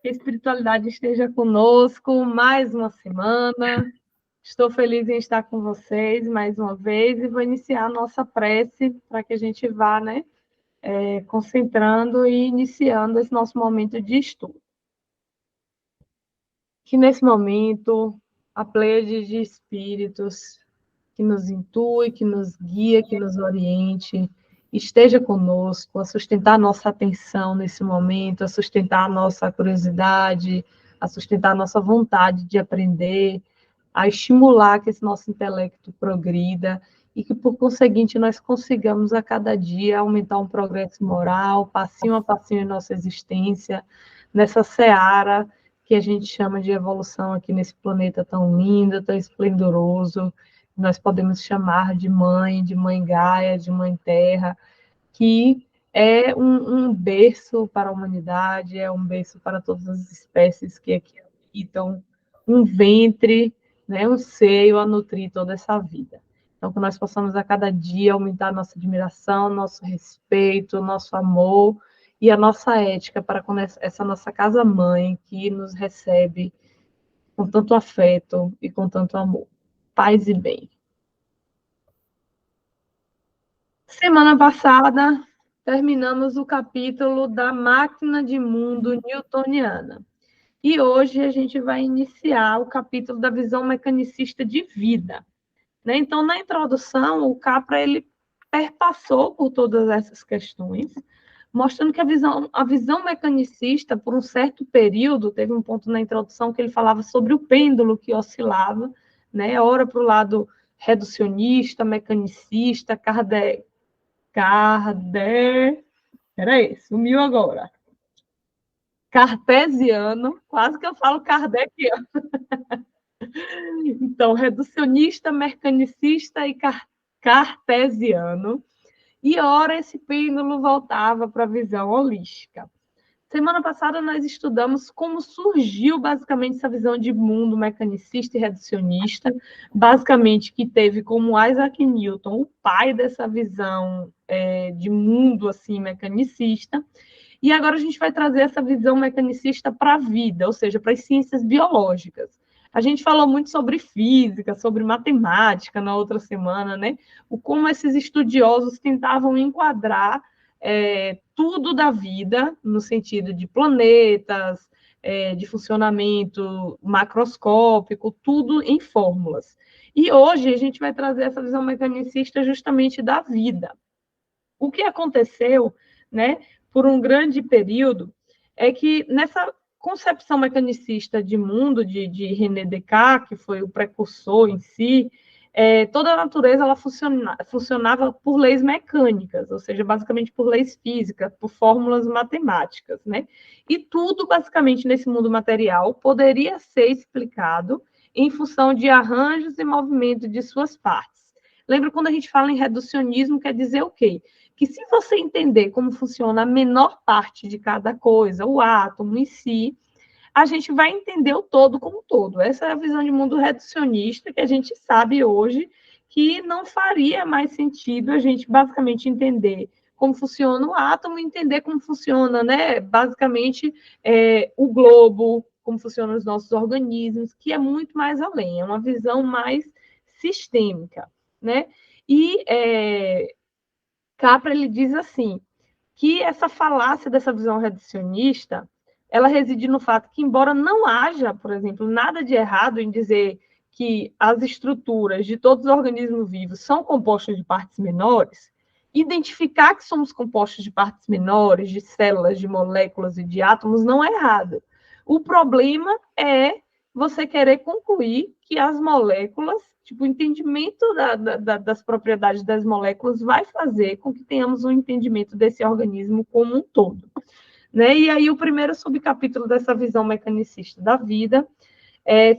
Que a espiritualidade esteja conosco mais uma semana. Estou feliz em estar com vocês mais uma vez e vou iniciar a nossa prece para que a gente vá, né, concentrando e iniciando esse nosso momento de estudo. Que nesse momento a pleiade de espíritos que nos intui, que nos guia, que nos oriente, esteja conosco, a sustentar a nossa atenção nesse momento, a sustentar a nossa curiosidade, a sustentar a nossa vontade de aprender, a estimular que esse nosso intelecto progrida e que, por conseguinte, nós consigamos a cada dia aumentar um progresso moral, passinho a passinho em nossa existência, nessa seara que a gente chama de evolução aqui nesse planeta tão lindo, tão esplendoroso. Nós podemos chamar de mãe Gaia, de mãe Terra, que é um berço para a humanidade, é um berço para todas as espécies que aqui habitam, um ventre, né, um seio a nutrir toda essa vida. Então, que nós possamos a cada dia aumentar a nossa admiração, nosso respeito, nosso amor e a nossa ética para com essa nossa casa-mãe que nos recebe com tanto afeto e com tanto amor. Paz e bem. Semana passada, terminamos o capítulo da máquina de mundo newtoniana. E hoje a gente vai iniciar o capítulo da visão mecanicista de vida. Né? Então, na introdução, o Capra ele perpassou por todas essas questões, mostrando que a visão mecanicista, por um certo período, teve um ponto na introdução que ele falava sobre o pêndulo que oscilava, né? Ora para o lado reducionista, mecanicista, peraí, sumiu agora. Cartesiano, quase que eu falo Kardeciano. Então, reducionista, mecanicista e cartesiano. E ora esse pêndulo voltava para a visão holística. Semana passada nós estudamos como surgiu basicamente essa visão de mundo mecanicista e reducionista, basicamente que teve como Isaac Newton, o pai dessa visão de mundo assim mecanicista, e agora a gente vai trazer essa visão mecanicista para a vida, ou seja, para as ciências biológicas. A gente falou muito sobre física, sobre matemática na outra semana, né? O como esses estudiosos tentavam enquadrar tudo da vida, no sentido de planetas, de funcionamento macroscópico, tudo em fórmulas. E hoje a gente vai trazer essa visão mecanicista justamente da vida. O que aconteceu, né, por um grande período, é que nessa concepção mecanicista de mundo de René Descartes, que foi o precursor em si, toda a natureza ela funcionava por leis mecânicas, ou seja, basicamente por leis físicas, por fórmulas matemáticas, né? E tudo, basicamente, nesse mundo material poderia ser explicado em função de arranjos e movimento de suas partes. Lembra quando a gente fala em reducionismo, quer dizer o quê? Que se você entender como funciona a menor parte de cada coisa, o átomo em si, a gente vai entender o todo como um todo. Essa é a visão de mundo reducionista que a gente sabe hoje que não faria mais sentido a gente basicamente entender como funciona o átomo, entender como funciona, né, basicamente, o globo, como funcionam os nossos organismos, que é muito mais além, é uma visão mais sistêmica, né? E Capra ele diz assim, que essa falácia dessa visão reducionista, ela reside no fato que, embora não haja, por exemplo, nada de errado em dizer que as estruturas de todos os organismos vivos são compostas de partes menores, identificar que somos compostos de partes menores, de células, de moléculas e de átomos, não é errado. O problema é você querer concluir que as moléculas, tipo, o entendimento das propriedades das moléculas vai fazer com que tenhamos um entendimento desse organismo como um todo. Né? E aí o primeiro subcapítulo dessa visão mecanicista da vida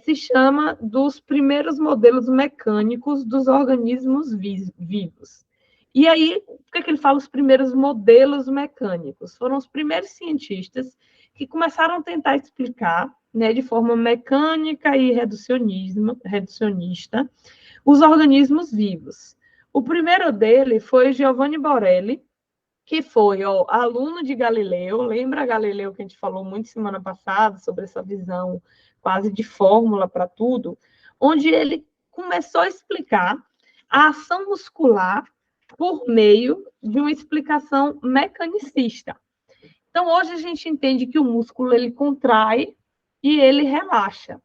se chama dos primeiros modelos mecânicos dos organismos vivos. E aí, por que ele fala os primeiros modelos mecânicos? Foram os primeiros cientistas que começaram a tentar explicar, né, de forma mecânica e reducionista, os organismos vivos. O primeiro dele foi Giovanni Borelli, que foi, ó, aluno de Galileu, lembra Galileu que a gente falou muito semana passada sobre essa visão quase de fórmula para tudo, onde ele começou a explicar a ação muscular por meio de uma explicação mecanicista. Então, hoje a gente entende que o músculo ele contrai e ele relaxa.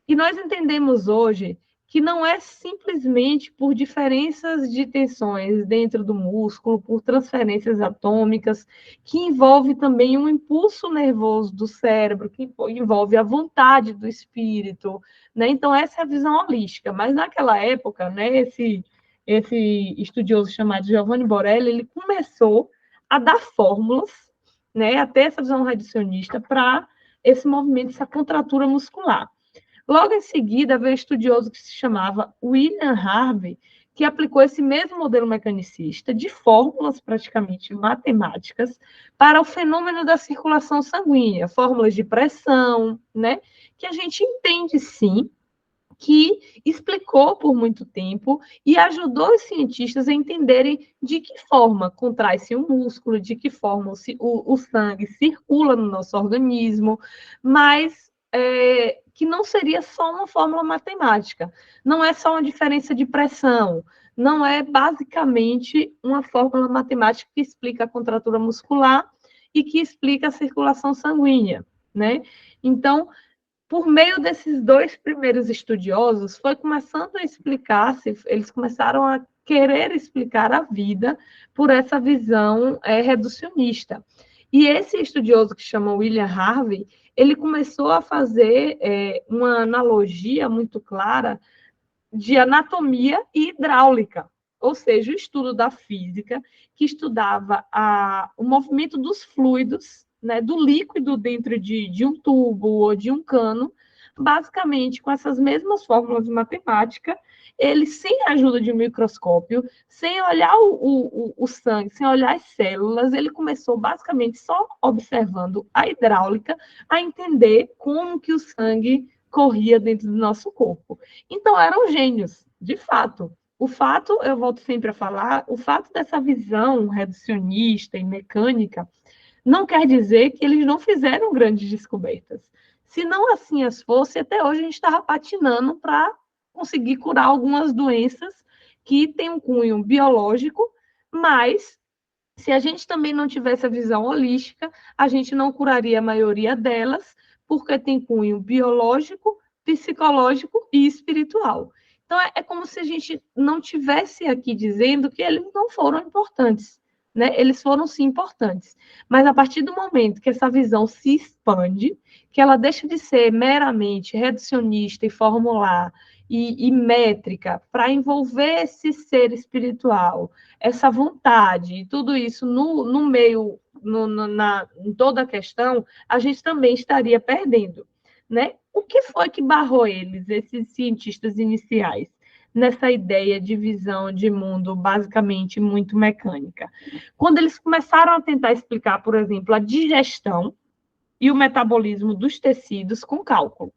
E nós entendemos hoje que não é simplesmente por diferenças de tensões dentro do músculo, por transferências atômicas, que envolve também um impulso nervoso do cérebro, que envolve a vontade do espírito, né? Então, essa é a visão holística. Mas naquela época, né, esse estudioso chamado Giovanni Borelli, ele começou a dar fórmulas, né, a ter essa visão reducionista para esse movimento, essa contratura muscular. Logo em seguida, veio um estudioso que se chamava William Harvey, que aplicou esse mesmo modelo mecanicista de fórmulas praticamente matemáticas para o fenômeno da circulação sanguínea, fórmulas de pressão, né? Que a gente entende sim, que explicou por muito tempo e ajudou os cientistas a entenderem de que forma contrai-se o músculo, de que forma o sangue circula no nosso organismo, mas que não seria só uma fórmula matemática, não é só uma diferença de pressão, não é basicamente uma fórmula matemática que explica a contratura muscular e que explica a circulação sanguínea, né? Então, por meio desses dois primeiros estudiosos, foi começando a explicar, eles começaram a querer explicar a vida por essa visão reducionista. E esse estudioso que chama William Harvey, ele começou a fazer uma analogia muito clara de anatomia e hidráulica, ou seja, o estudo da física, que estudava o movimento dos fluidos, né, do líquido dentro de um tubo ou de um cano, basicamente com essas mesmas fórmulas de matemática, ele, sem a ajuda de um microscópio, sem olhar o sangue, sem olhar as células, ele começou basicamente só observando a hidráulica a entender como que o sangue corria dentro do nosso corpo. Então, eram gênios, de fato. O fato, eu volto sempre a falar, o fato dessa visão reducionista e mecânica não quer dizer que eles não fizeram grandes descobertas. Se não assim as fosse, até hoje a gente estava patinando para conseguir curar algumas doenças que têm um cunho biológico, mas se a gente também não tivesse a visão holística, a gente não curaria a maioria delas, porque tem cunho biológico, psicológico e espiritual. Então, é como se a gente não tivesse aqui dizendo que eles não foram importantes, né? Eles foram sim importantes. Mas a partir do momento que essa visão se expande, que ela deixa de ser meramente reducionista e formular e métrica para envolver esse ser espiritual, essa vontade e tudo isso no meio, em toda a questão, a gente também estaria perdendo, né? O que foi que barrou eles, esses cientistas iniciais, nessa ideia de visão de mundo basicamente muito mecânica? Quando eles começaram a tentar explicar, por exemplo, a digestão e o metabolismo dos tecidos com cálculo.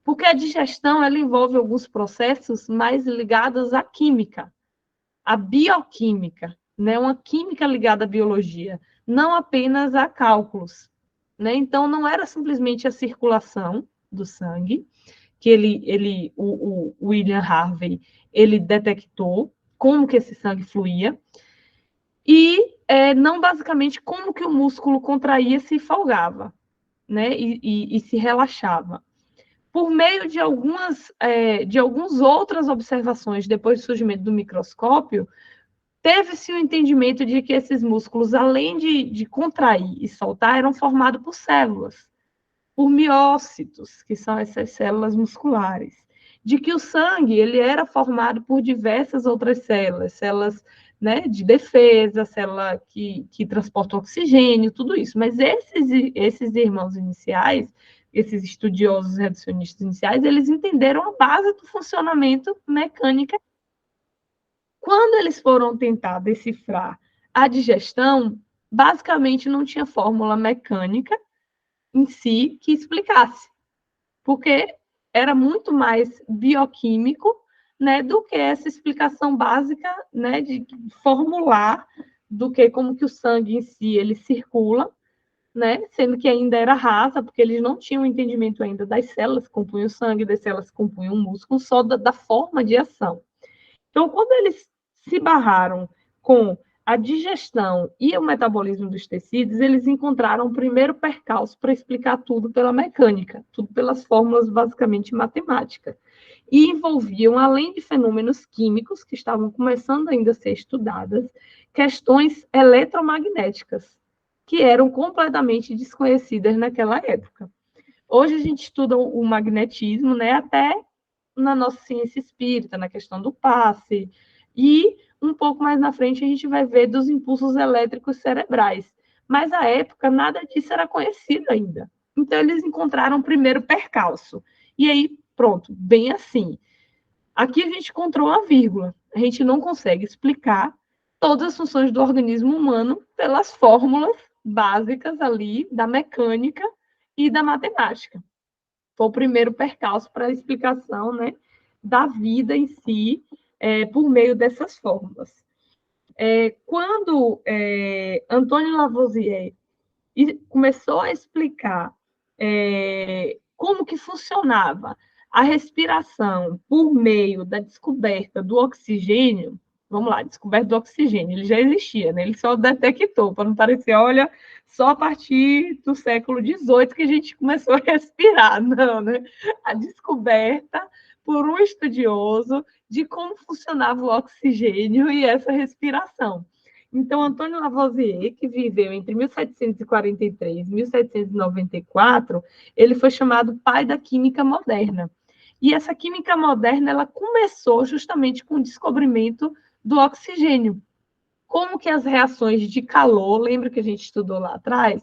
Porque a digestão ela envolve alguns processos mais ligados à química, à bioquímica, né? Uma química ligada à biologia, não apenas a cálculos, né? Então, não era simplesmente a circulação do sangue, que o William Harvey, ele detectou como que esse sangue fluía, e não basicamente como que o músculo contraía se folgava, né? E se relaxava. Por meio de algumas outras observações depois do surgimento do microscópio, teve-se o entendimento de que esses músculos, além de contrair e soltar, eram formados por células, por miócitos, que são essas células musculares. De que o sangue ele era formado por diversas outras células, né, de defesa, célula que transporta oxigênio, tudo isso. Mas esses irmãos iniciais, esses estudiosos reducionistas iniciais, eles entenderam a base do funcionamento mecânico. Quando eles foram tentar decifrar a digestão, basicamente não tinha fórmula mecânica em si que explicasse, porque era muito mais bioquímico, né, do que essa explicação básica, né, de formular do que como que o sangue em si ele circula, né? Sendo que ainda era rasa, porque eles não tinham entendimento ainda das células que compunham o sangue, das células que compunham o músculo, só da forma de ação. Então, quando eles se barraram com a digestão e o metabolismo dos tecidos, eles encontraram o primeiro percalço para explicar tudo pela mecânica, tudo pelas fórmulas basicamente matemáticas. E envolviam, além de fenômenos químicos, que estavam começando ainda a ser estudadas, questões eletromagnéticas, que eram completamente desconhecidas naquela época. Hoje a gente estuda o magnetismo, né, até na nossa ciência espírita, na questão do passe, e um pouco mais na frente a gente vai ver dos impulsos elétricos cerebrais. Mas à época nada disso era conhecido ainda. Então eles encontraram o primeiro percalço. E aí, pronto, bem assim. Aqui a gente encontrou uma vírgula. A gente não consegue explicar todas as funções do organismo humano pelas fórmulas básicas ali da mecânica e da matemática. Foi o primeiro percalço para a explicação, né, da vida em si, por meio dessas fórmulas. Quando Antônio Lavoisier começou a explicar como que funcionava a respiração por meio da descoberta do oxigênio, vamos lá, descoberta do oxigênio, ele já existia, né? Ele só detectou, para não parecer, olha, só a partir do século XVIII que a gente começou a respirar, não, né? A descoberta por um estudioso de como funcionava o oxigênio e essa respiração. Então, Antônio Lavoisier, que viveu entre 1743 e 1794, ele foi chamado pai da química moderna. E essa química moderna, ela começou justamente com o descobrimento do oxigênio. Como que as reações de calor, lembra que a gente estudou lá atrás,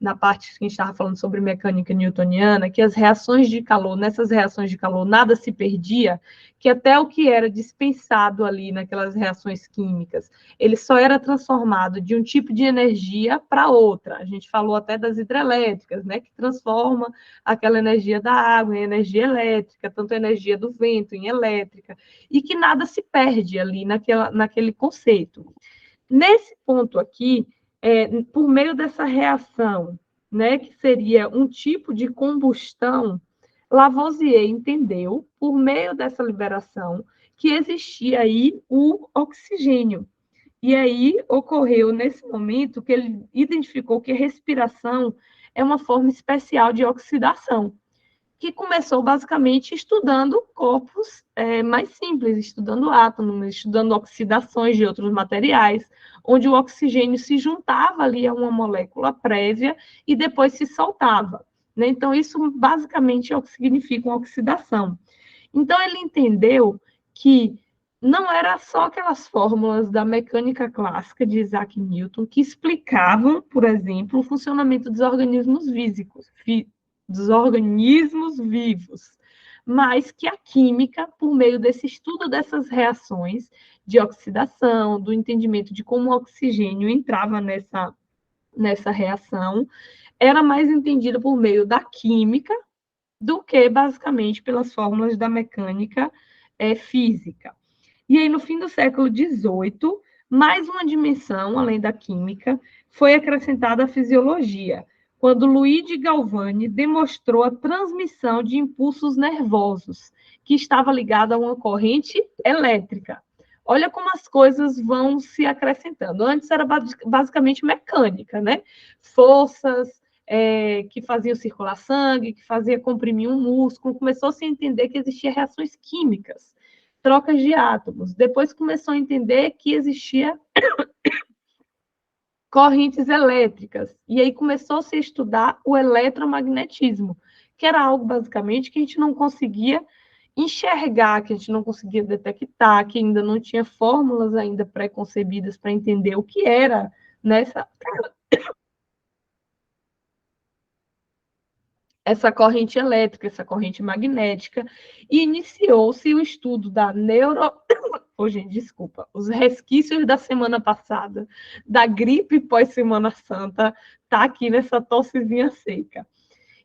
na parte que a gente estava falando sobre mecânica newtoniana, que as reações de calor, nessas reações de calor, nada se perdia, que até o que era dispensado ali naquelas reações químicas, ele só era transformado de um tipo de energia para outra. A gente falou até das hidrelétricas, né, que transforma aquela energia da água em energia elétrica, tanto a energia do vento em elétrica, e que nada se perde ali naquele conceito. Nesse ponto aqui, por meio dessa reação, né, que seria um tipo de combustão, Lavoisier entendeu, por meio dessa liberação, que existia aí o oxigênio. E aí ocorreu, nesse momento, que ele identificou que a respiração é uma forma especial de oxidação, que começou basicamente estudando corpos mais simples, estudando átomos, estudando oxidações de outros materiais, onde o oxigênio se juntava ali a uma molécula prévia e depois se soltava. Né? Então, isso basicamente é o que significa uma oxidação. Então, ele entendeu que não era só aquelas fórmulas da mecânica clássica de Isaac Newton que explicavam, por exemplo, o funcionamento dos organismos físicos, dos organismos vivos, mas que a química, por meio desse estudo dessas reações de oxidação, do entendimento de como o oxigênio entrava nessa reação, era mais entendida por meio da química do que, basicamente, pelas fórmulas da mecânica física. E aí, no fim do século XVIII, mais uma dimensão, além da química, foi acrescentada à fisiologia, quando Luigi Galvani demonstrou a transmissão de impulsos nervosos, que estava ligada a uma corrente elétrica. Olha como as coisas vão se acrescentando. Antes era basicamente mecânica, né? Forças que faziam circular sangue, que fazia comprimir um músculo. Começou-se a entender que existiam reações químicas, trocas de átomos. Depois começou a entender que existia correntes elétricas. E aí começou-se a estudar o eletromagnetismo, que era algo basicamente que a gente não conseguia enxergar, que a gente não conseguia detectar, que ainda não tinha fórmulas ainda pré-concebidas para entender o que era nessa essa corrente elétrica, essa corrente magnética, e iniciou-se o estudo da oh, gente, desculpa, os resquícios da semana passada, da gripe pós-Semana Santa, tá aqui nessa tossezinha seca.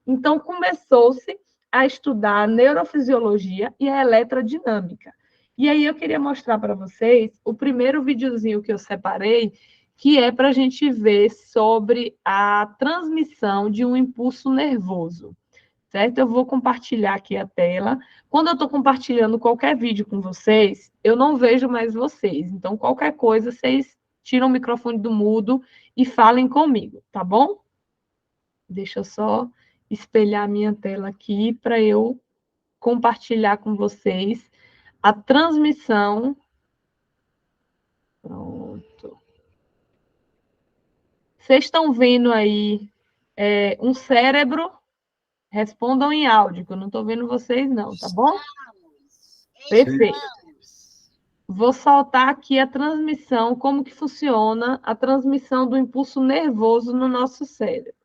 Então, começou-se a estudar a neurofisiologia e a eletrodinâmica. E aí eu queria mostrar para vocês o primeiro videozinho que eu separei, que é para a gente ver sobre a transmissão de um impulso nervoso, certo? Eu vou compartilhar aqui a tela. Quando eu estou compartilhando qualquer vídeo com vocês, eu não vejo mais vocês. Então, qualquer coisa, vocês tiram o microfone do mudo e falem comigo, tá bom? Deixa eu só espelhar a minha tela aqui para eu compartilhar com vocês a transmissão. Pronto. Vocês estão vendo aí um cérebro? Respondam em áudio, que eu não estou vendo vocês, não, tá bom? Perfeito. Vou soltar aqui a transmissão, como que funciona a transmissão do impulso nervoso no nosso cérebro.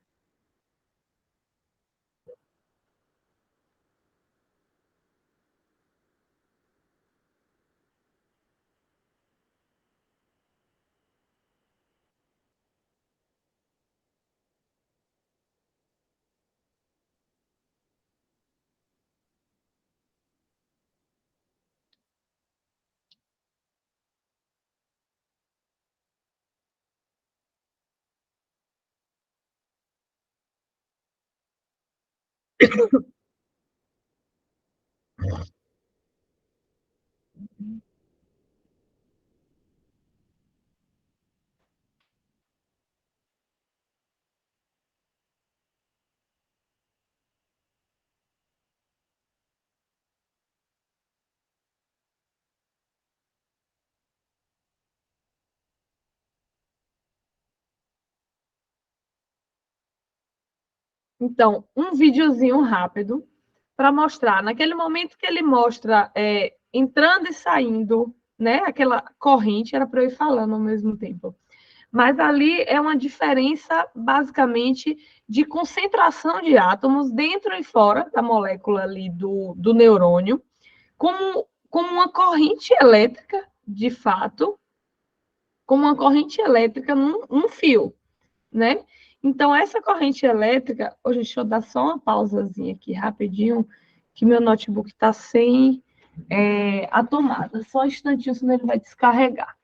Então, um videozinho rápido para mostrar. Naquele momento que ele mostra entrando e saindo, né? Aquela corrente, era para eu ir falando ao mesmo tempo. Mas ali é uma diferença, basicamente, de concentração de átomos dentro e fora da molécula ali do neurônio, como uma corrente elétrica, de fato, como uma corrente elétrica num fio, né? Então, essa corrente elétrica... Oh, deixa eu dar só uma pausazinha aqui, rapidinho, que meu notebook está sem a tomada. Só um instantinho, senão ele vai descarregar.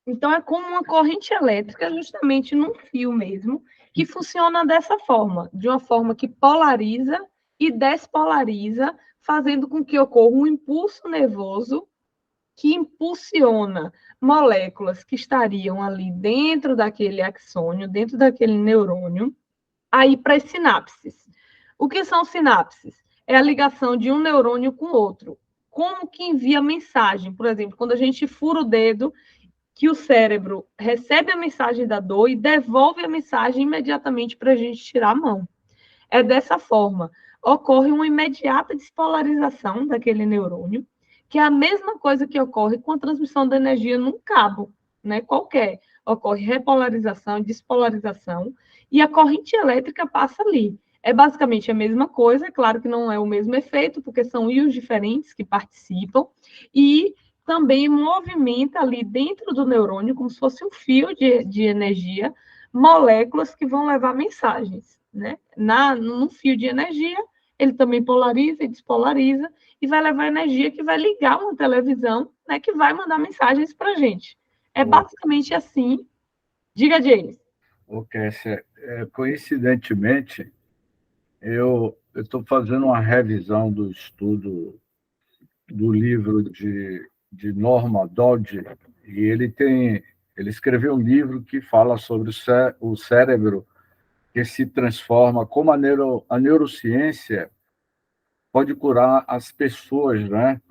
Então, é como uma corrente elétrica, justamente num fio mesmo, que funciona dessa forma, de uma forma que polariza e despolariza, fazendo com que ocorra um impulso nervoso que impulsiona moléculas que estariam ali dentro daquele axônio, dentro daquele neurônio, aí para as sinapses. O que são sinapses? É a ligação de um neurônio com outro. Como que envia mensagem? Por exemplo, quando a gente fura o dedo, que o cérebro recebe a mensagem da dor e devolve a mensagem imediatamente para a gente tirar a mão. É dessa forma. Ocorre uma imediata despolarização daquele neurônio, que é a mesma coisa que ocorre com a transmissão da energia num cabo, né? Qualquer. Ocorre repolarização e despolarização, e a corrente elétrica passa ali. É basicamente a mesma coisa, é claro que não é o mesmo efeito, porque são íons diferentes que participam, e também movimenta ali dentro do neurônio, como se fosse um fio de energia, moléculas que vão levar mensagens, né? Num fio de energia, ele também polariza e despolariza, e vai levar energia que vai ligar uma televisão, né, que vai mandar mensagens para a gente. É basicamente assim. Diga, James. Ok, coincidentemente, eu estou fazendo uma revisão do estudo do livro de Norma Dodge, e ele escreveu um livro que fala sobre o cérebro que se transforma, como a neurociência pode curar as pessoas, né?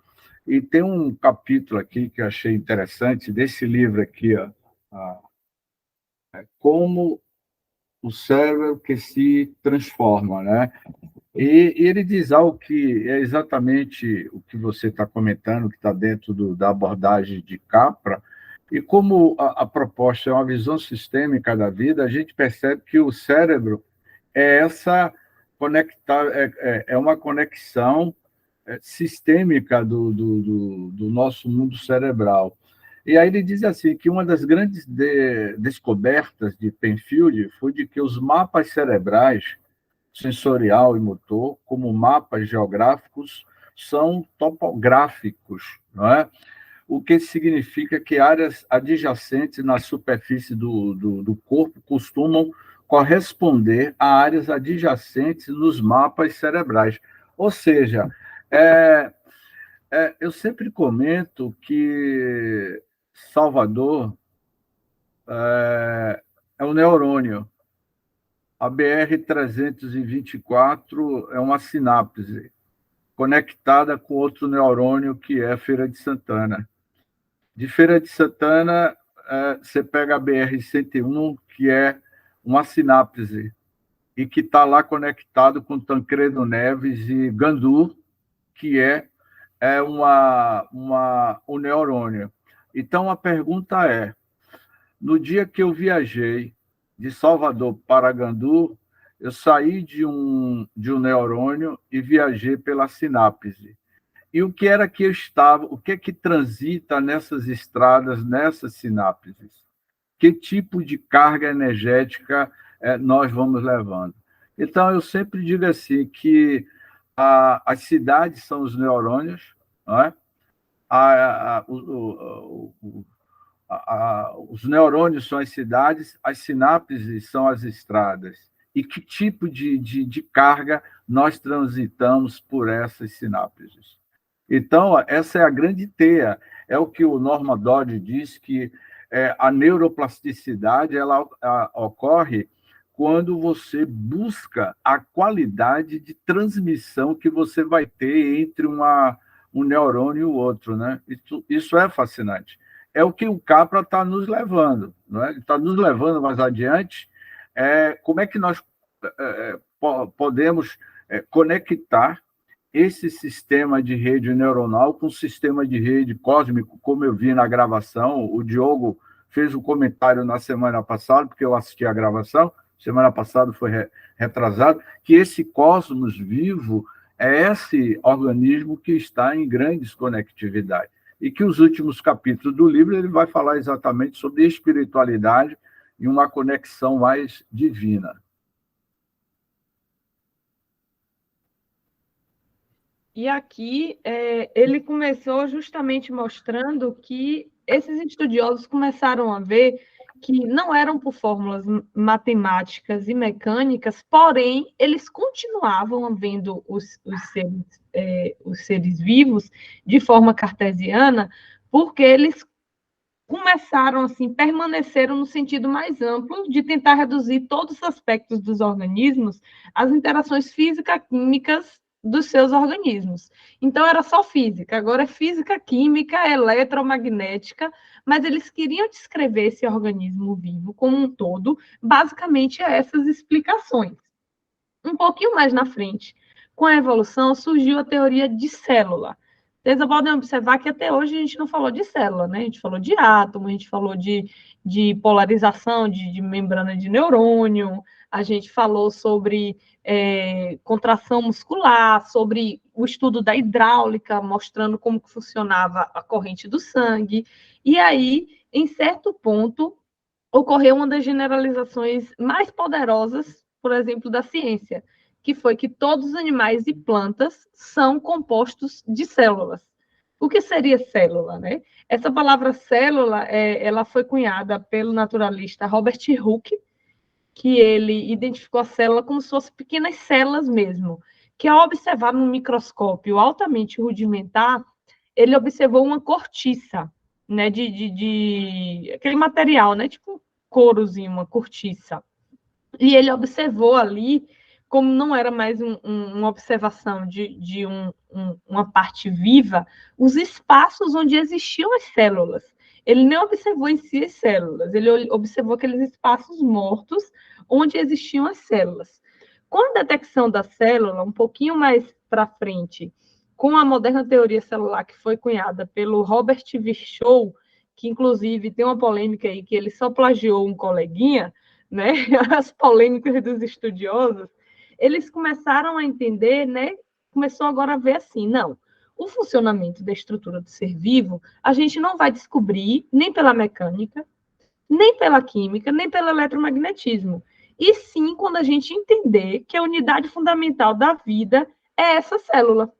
E tem um capítulo aqui que eu achei interessante desse livro aqui, ó, como o cérebro que se transforma, né? E ele diz algo que é exatamente o que você está comentando, que está dentro da abordagem de Capra, e como a proposta é uma visão sistêmica da vida, a gente percebe que o cérebro é essa é uma conexão sistêmica do nosso mundo cerebral. E aí ele diz assim que uma das grandes descobertas de Penfield foi de que os mapas cerebrais, sensorial e motor, como mapas geográficos, são topográficos, não é? O que significa que áreas adjacentes na superfície do corpo costumam corresponder a áreas adjacentes nos mapas cerebrais. Ou seja, eu sempre comento que Salvador é um neurônio. A BR-324 é uma sinapse conectada com outro neurônio, que é Feira de Santana. De Feira de Santana, você pega a BR-101, que é uma sinapse, e que está lá conectado com Tancredo Neves e Gandu, que é um neurônio. Então, a pergunta é, no dia que eu viajei de Salvador para Gandu, eu saí de um neurônio e viajei pela sinapse. E o que era que eu estava, o que é que transita nessas estradas, nessas sinapses? Que tipo de carga energética nós vamos levando? Então, eu sempre digo assim, que as cidades são os neurônios, não é? Os neurônios são as cidades, as sinapses são as estradas. E que tipo de carga nós transitamos por essas sinapses? Então, essa é a grande teia. É o que o Norman Doidge diz, que a neuroplasticidade ela ocorre quando você busca a qualidade de transmissão que você vai ter entre um neurônio e o outro, né? Isso é fascinante. É o que o Capra está nos levando, não é? Ele está nos levando mais adiante. Como é que nós podemos conectar esse sistema de rede neuronal com o sistema de rede cósmico, como eu vi na gravação? O Diogo fez um comentário na semana passada, porque eu assisti a gravação, semana passada foi retrasado, que esse cosmos vivo é esse organismo que está em grandes conectividades. E que os últimos capítulos do livro ele vai falar exatamente sobre espiritualidade e uma conexão mais divina. E aqui ele começou justamente mostrando que esses estudiosos começaram a ver que não eram por fórmulas matemáticas e mecânicas, porém, eles continuavam vendo os seres vivos de forma cartesiana, porque eles começaram, assim, permaneceram no sentido mais amplo de tentar reduzir todos os aspectos dos organismos às interações física-químicas dos seus organismos. Então, era só física, agora é física, química, eletromagnética, mas eles queriam descrever esse organismo vivo como um todo, basicamente a essas explicações. Um pouquinho mais na frente, com a evolução, surgiu a teoria de célula. Vocês podem observar que até hoje a gente não falou de célula, né? A gente falou de átomo, a gente falou de polarização, de membrana de neurônio, a gente falou sobre contração muscular, sobre o estudo da hidráulica, mostrando como que funcionava a corrente do sangue. E aí, em certo ponto, ocorreu uma das generalizações mais poderosas, por exemplo, da ciência, que foi que todos os animais e plantas são compostos de células. O que seria célula, né? Essa palavra célula, ela foi cunhada pelo naturalista Robert Hooke, que ele identificou a célula como se fossem pequenas células mesmo, que ao observar num microscópio altamente rudimentar, ele observou uma cortiça, né, de aquele material, né, tipo courozinho, uma cortiça. E ele observou ali, como não era mais uma observação de uma parte viva, os espaços onde existiam as células. Ele não observou em si as células, ele observou aqueles espaços mortos onde existiam as células. Com a detecção da célula, um pouquinho mais para frente, com a moderna teoria celular que foi cunhada pelo Robert Virchow, que inclusive tem uma polêmica aí que ele só plagiou um coleguinha, né? As polêmicas dos estudiosos, eles começaram a entender, né? Começou agora a ver assim, não, o funcionamento da estrutura do ser vivo, a gente não vai descobrir nem pela mecânica, nem pela química, nem pelo eletromagnetismo. E sim quando a gente entender que a unidade fundamental da vida é essa célula.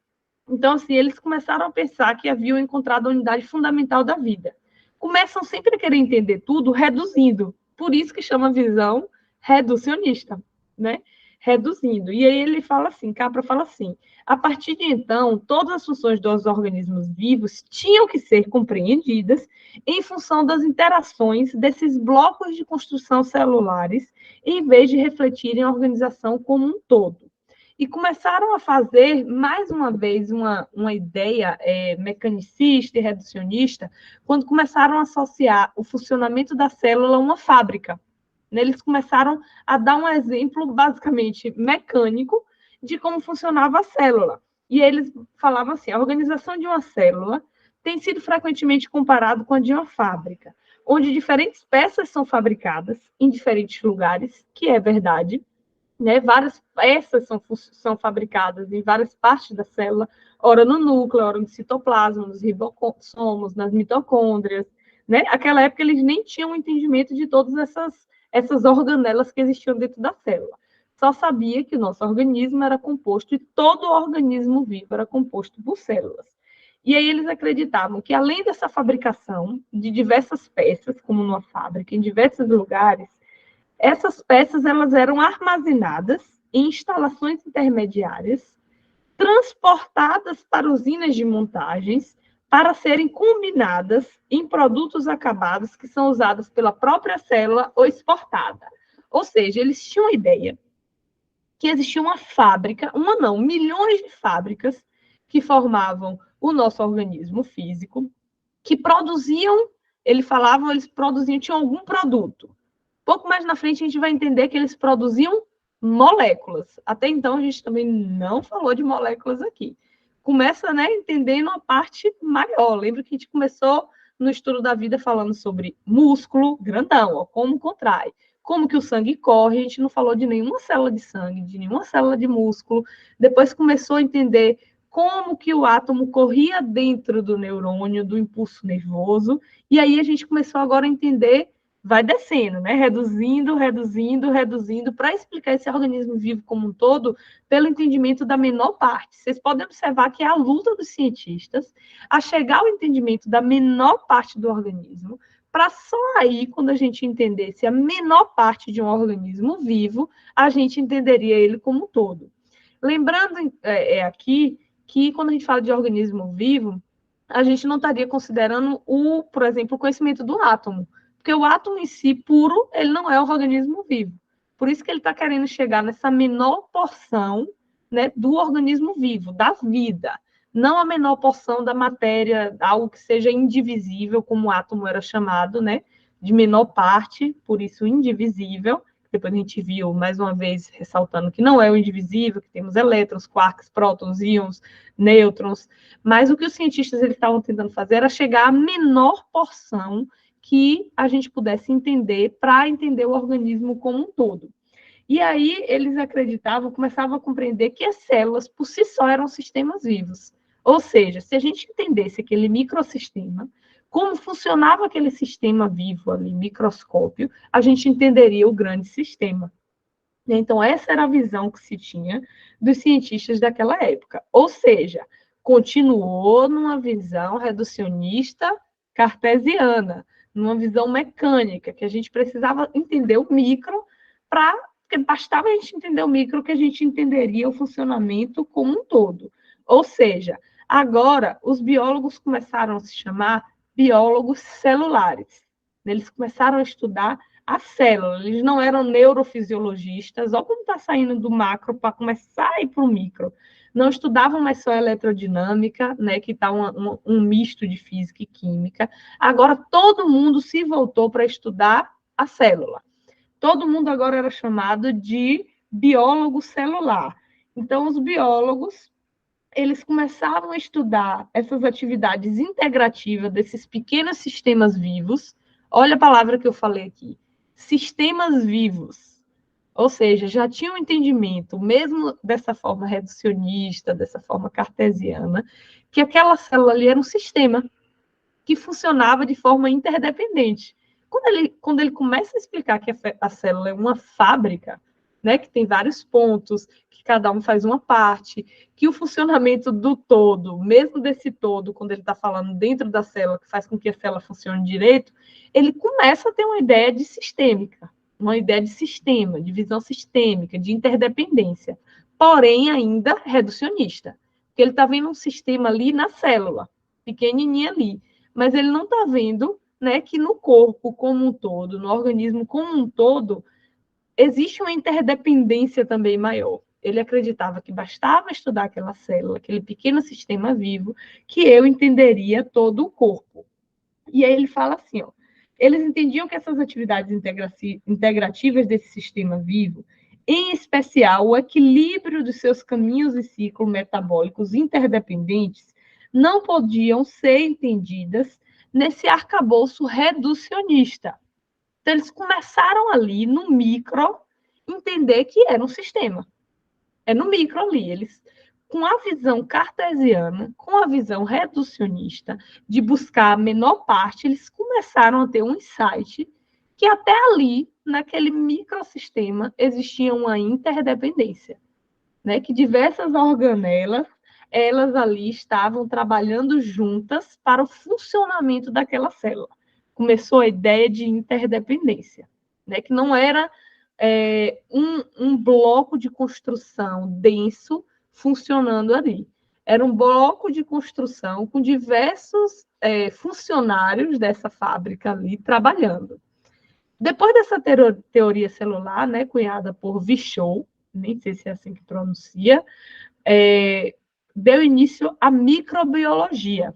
Então, assim, eles começaram a pensar que haviam encontrado a unidade fundamental da vida. Começam sempre a querer entender tudo reduzindo. Por isso que chama visão reducionista, né? Reduzindo. E aí ele fala assim, Capra fala assim, a partir de então, todas as funções dos organismos vivos tinham que ser compreendidas em função das interações desses blocos de construção celulares, em vez de refletirem a organização como um todo. E começaram a fazer, mais uma vez, uma ideia mecanicista e reducionista, quando começaram a associar o funcionamento da célula a uma fábrica. Eles começaram a dar um exemplo, basicamente, mecânico, de como funcionava a célula. E eles falavam assim, a organização de uma célula tem sido frequentemente comparado com a de uma fábrica, onde diferentes peças são fabricadas em diferentes lugares, que é verdade, né? Várias peças são fabricadas em várias partes da célula, ora no núcleo, ora no citoplasma, nos ribossomos, nas mitocôndrias, né? Naquela época eles nem tinham entendimento de todas essas organelas que existiam dentro da célula. Só sabia que o nosso organismo era composto, e todo organismo vivo era composto por células. E aí eles acreditavam que, além dessa fabricação de diversas peças, como numa fábrica, em diversos lugares, essas peças elas eram armazenadas em instalações intermediárias, transportadas para usinas de montagens, para serem combinadas em produtos acabados que são usados pela própria célula ou exportada. Ou seja, eles tinham a ideia que existia uma fábrica, uma não, milhões de fábricas que formavam o nosso organismo físico, que produziam, eles produziam, tinham algum produto. Pouco mais na frente a gente vai entender que eles produziam moléculas. Até então a gente também não falou de moléculas aqui. Começa, né, entendendo a parte maior. Lembra que a gente começou no estudo da vida falando sobre músculo grandão, ó, como contrai, como que o sangue corre. A gente não falou de nenhuma célula de sangue, de nenhuma célula de músculo. Depois começou a entender como que o átomo corria dentro do neurônio, do impulso nervoso. E aí a gente começou agora a entender, vai descendo, né? Reduzindo, para explicar esse organismo vivo como um todo, pelo entendimento da menor parte. Vocês podem observar que é a luta dos cientistas a chegar ao entendimento da menor parte do organismo, para só aí, quando a gente entendesse a menor parte de um organismo vivo, a gente entenderia ele como um todo. Lembrando aqui que, quando a gente fala de organismo vivo, a gente não estaria considerando, por exemplo, o conhecimento do átomo, porque o átomo em si, puro, ele não é um organismo vivo. Por isso que ele está querendo chegar nessa menor porção, né, do organismo vivo, da vida. Não a menor porção da matéria, algo que seja indivisível, como o átomo era chamado, né, de menor parte, por isso indivisível. Depois a gente viu, mais uma vez, ressaltando que não é o indivisível, que temos elétrons, quarks, prótons, íons, nêutrons. Mas o que os cientistas eles estavam tentando fazer era chegar à menor porção que a gente pudesse entender para entender o organismo como um todo. E aí eles acreditavam, começavam a compreender que as células por si só eram sistemas vivos. Ou seja, se a gente entendesse aquele microssistema, como funcionava aquele sistema vivo ali, microscópio, a gente entenderia o grande sistema. Então, essa era a visão que se tinha dos cientistas daquela época. Ou seja, continuou numa visão reducionista cartesiana, numa visão mecânica, que a gente precisava entender o micro porque bastava a gente entender o micro que a gente entenderia o funcionamento como um todo. Ou seja, agora os biólogos começaram a se chamar biólogos celulares. Eles começaram a estudar a célula, eles não eram neurofisiologistas, olha como está saindo do macro para começar a ir para o micro. Não estudavam mais só eletrodinâmica, né, que está um misto de física e química. Agora todo mundo se voltou para estudar a célula. Todo mundo agora era chamado de biólogo celular. Então, os biólogos, eles começavam a estudar essas atividades integrativas desses pequenos sistemas vivos. Olha a palavra que eu falei aqui, sistemas vivos. Ou seja, já tinha um entendimento, mesmo dessa forma reducionista, dessa forma cartesiana, que aquela célula ali era um sistema que funcionava de forma interdependente. Quando ele começa a explicar que a célula é uma fábrica, né, que tem vários pontos, que cada um faz uma parte, que o funcionamento do todo, mesmo desse todo, quando ele está falando dentro da célula, que faz com que a célula funcione direito, ele começa a ter uma ideia de sistêmica, uma ideia de sistema, de visão sistêmica, de interdependência, porém ainda reducionista, porque ele está vendo um sistema ali na célula, pequenininha ali, mas ele não está vendo, né, que no corpo como um todo, no organismo como um todo, existe uma interdependência também maior. Ele acreditava que bastava estudar aquela célula, aquele pequeno sistema vivo, que eu entenderia todo o corpo. E aí ele fala assim, ó, eles entendiam que essas atividades integrativas desse sistema vivo, em especial o equilíbrio dos seus caminhos e ciclos metabólicos interdependentes, não podiam ser entendidas nesse arcabouço reducionista. Então, eles começaram ali, no micro, entender que era um sistema. É no micro ali. Eles, com a visão cartesiana, com a visão reducionista, de buscar a menor parte, eles começaram a ter um insight que até ali, naquele microsistema, existia uma interdependência. Né? Que diversas organelas, elas ali estavam trabalhando juntas para o funcionamento daquela célula. Começou a ideia de interdependência, né? Que não era um bloco de construção denso funcionando ali. Era um bloco de construção com diversos funcionários dessa fábrica ali trabalhando. Depois dessa teoria celular, né, cunhada por Virchow, nem sei se é assim que pronuncia, deu início à microbiologia.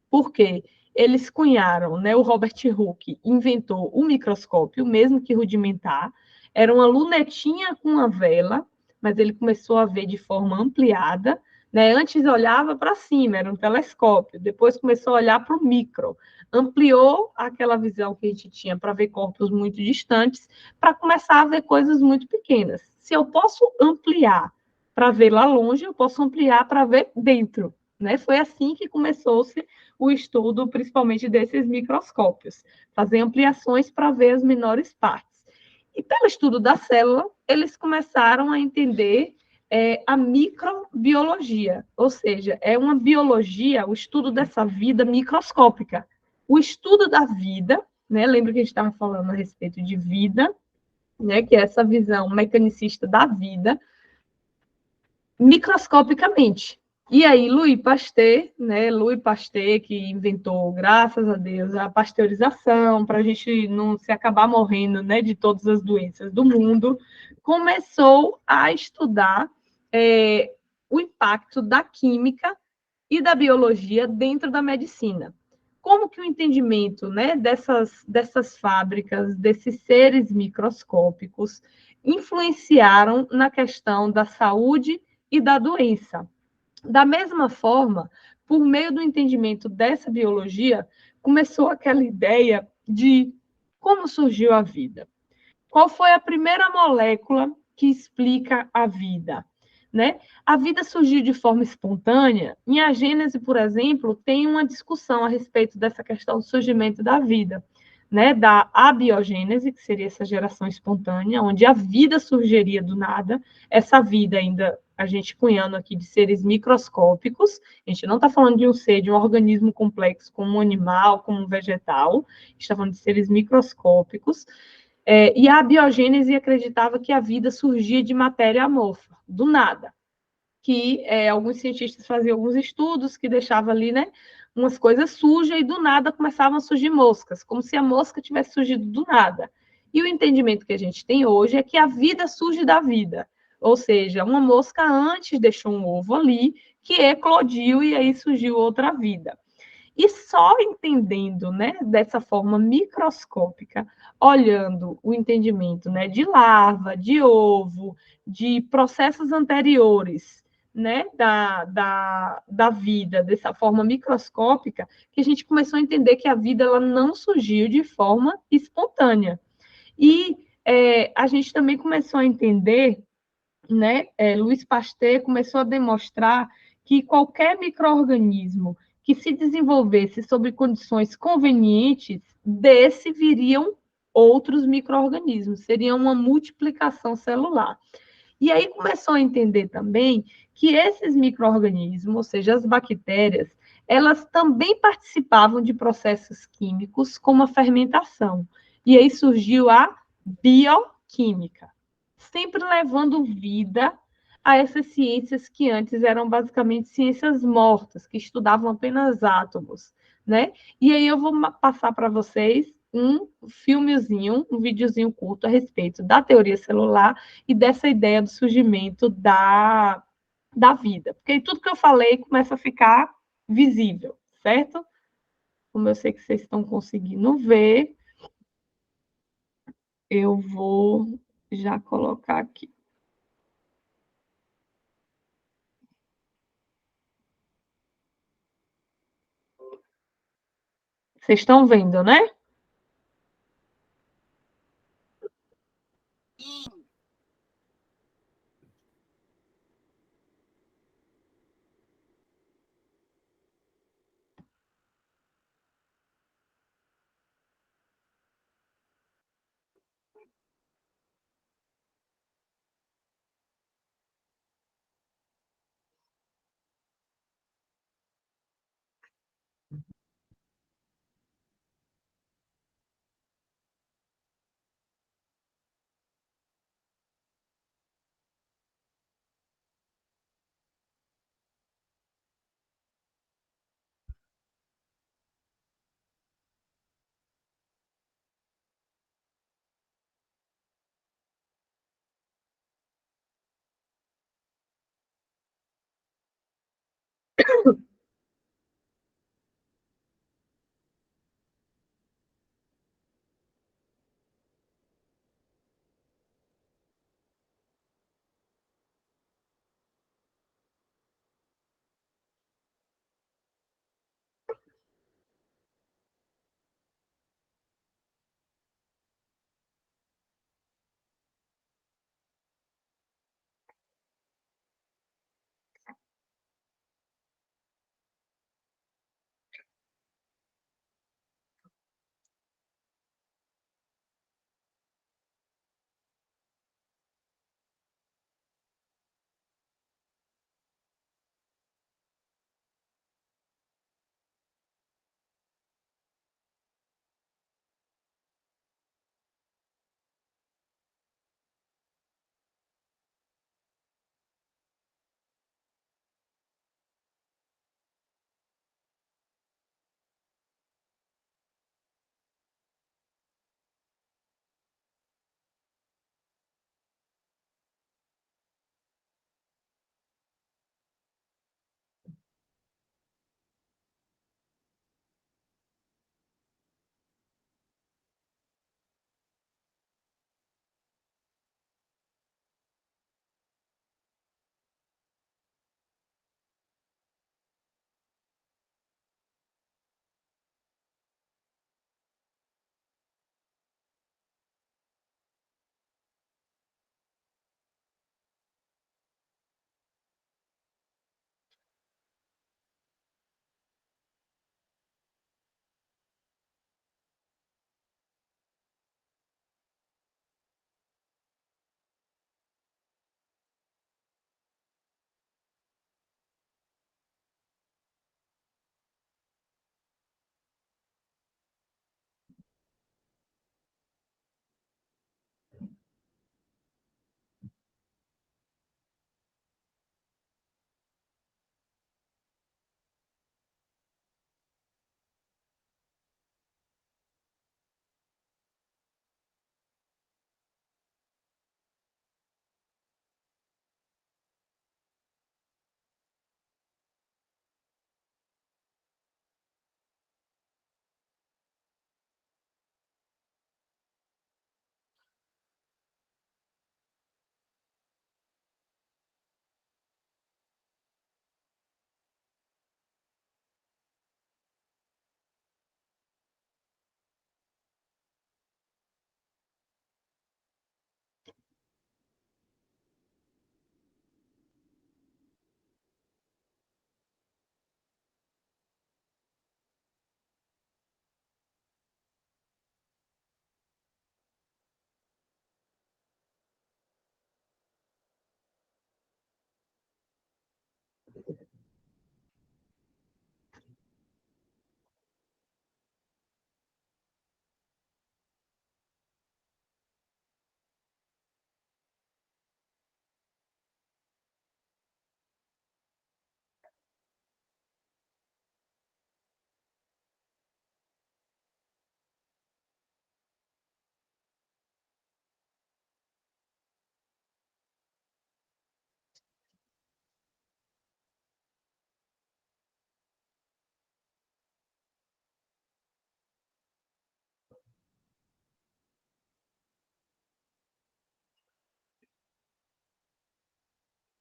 Por quê? Eles cunharam, né, o Robert Hooke inventou o microscópio, mesmo que rudimentar, era uma lunetinha com uma vela, mas ele começou a ver de forma ampliada, né? Antes olhava para cima, era um telescópio, depois começou a olhar para o micro, ampliou aquela visão que a gente tinha para ver corpos muito distantes, para começar a ver coisas muito pequenas. Se eu posso ampliar para ver lá longe, eu posso ampliar para ver dentro, né? Foi assim que começou-se o estudo, principalmente desses microscópios, fazer ampliações para ver as menores partes. E pelo estudo da célula, eles começaram a entender a microbiologia, ou seja, é uma biologia, o estudo dessa vida microscópica. O estudo da vida, né? Lembra que a gente estava falando a respeito de vida, né? Que é essa visão mecanicista da vida, microscopicamente. E aí, Louis Pasteur, né? Louis Pasteur, que inventou, graças a Deus, a pasteurização, para a gente não se acabar morrendo, né, de todas as doenças do mundo, começou a estudar o impacto da química e da biologia dentro da medicina. Como que o entendimento, né, dessas fábricas, desses seres microscópicos, influenciaram na questão da saúde e da doença. Da mesma forma, por meio do entendimento dessa biologia, começou aquela ideia de como surgiu a vida. Qual foi a primeira molécula que explica a vida? Né? A vida surgiu de forma espontânea. Em a Gênese, por exemplo, tem uma discussão a respeito dessa questão do surgimento da vida, né? Da abiogênese, que seria essa geração espontânea, onde a vida surgiria do nada. Essa vida ainda, a gente cunhando aqui de seres microscópicos, a gente não está falando de um ser, de um organismo complexo como um animal, como um vegetal, a gente está falando de seres microscópicos. E a abiogênese acreditava que a vida surgia de matéria amorfa, do nada. Que alguns cientistas faziam alguns estudos que deixavam ali, né, umas coisas sujas e do nada começavam a surgir moscas, como se a mosca tivesse surgido do nada. E o entendimento que a gente tem hoje é que a vida surge da vida. Ou seja, uma mosca antes deixou um ovo ali, que eclodiu e aí surgiu outra vida. E só entendendo, né, dessa forma microscópica, olhando o entendimento, né, de larva, de ovo, de processos anteriores, né, da vida, dessa forma microscópica, que a gente começou a entender que a vida ela não surgiu de forma espontânea. E a gente também começou a entender, né, Louis Pasteur começou a demonstrar que qualquer micro-organismo que se desenvolvesse sob condições convenientes, desse viriam outros micro-organismos, seria uma multiplicação celular. E aí começou a entender também que esses micro-organismos, ou seja, as bactérias, elas também participavam de processos químicos, como a fermentação. E aí surgiu a bioquímica, sempre levando vida a essas ciências que antes eram basicamente ciências mortas, que estudavam apenas átomos, né? E aí eu vou passar para vocês um filmezinho, um videozinho curto a respeito da teoria celular e dessa ideia do surgimento da vida. Porque tudo que eu falei começa a ficar visível, certo? Como eu sei que vocês estão conseguindo ver, eu vou já colocar aqui. Vocês estão vendo, né?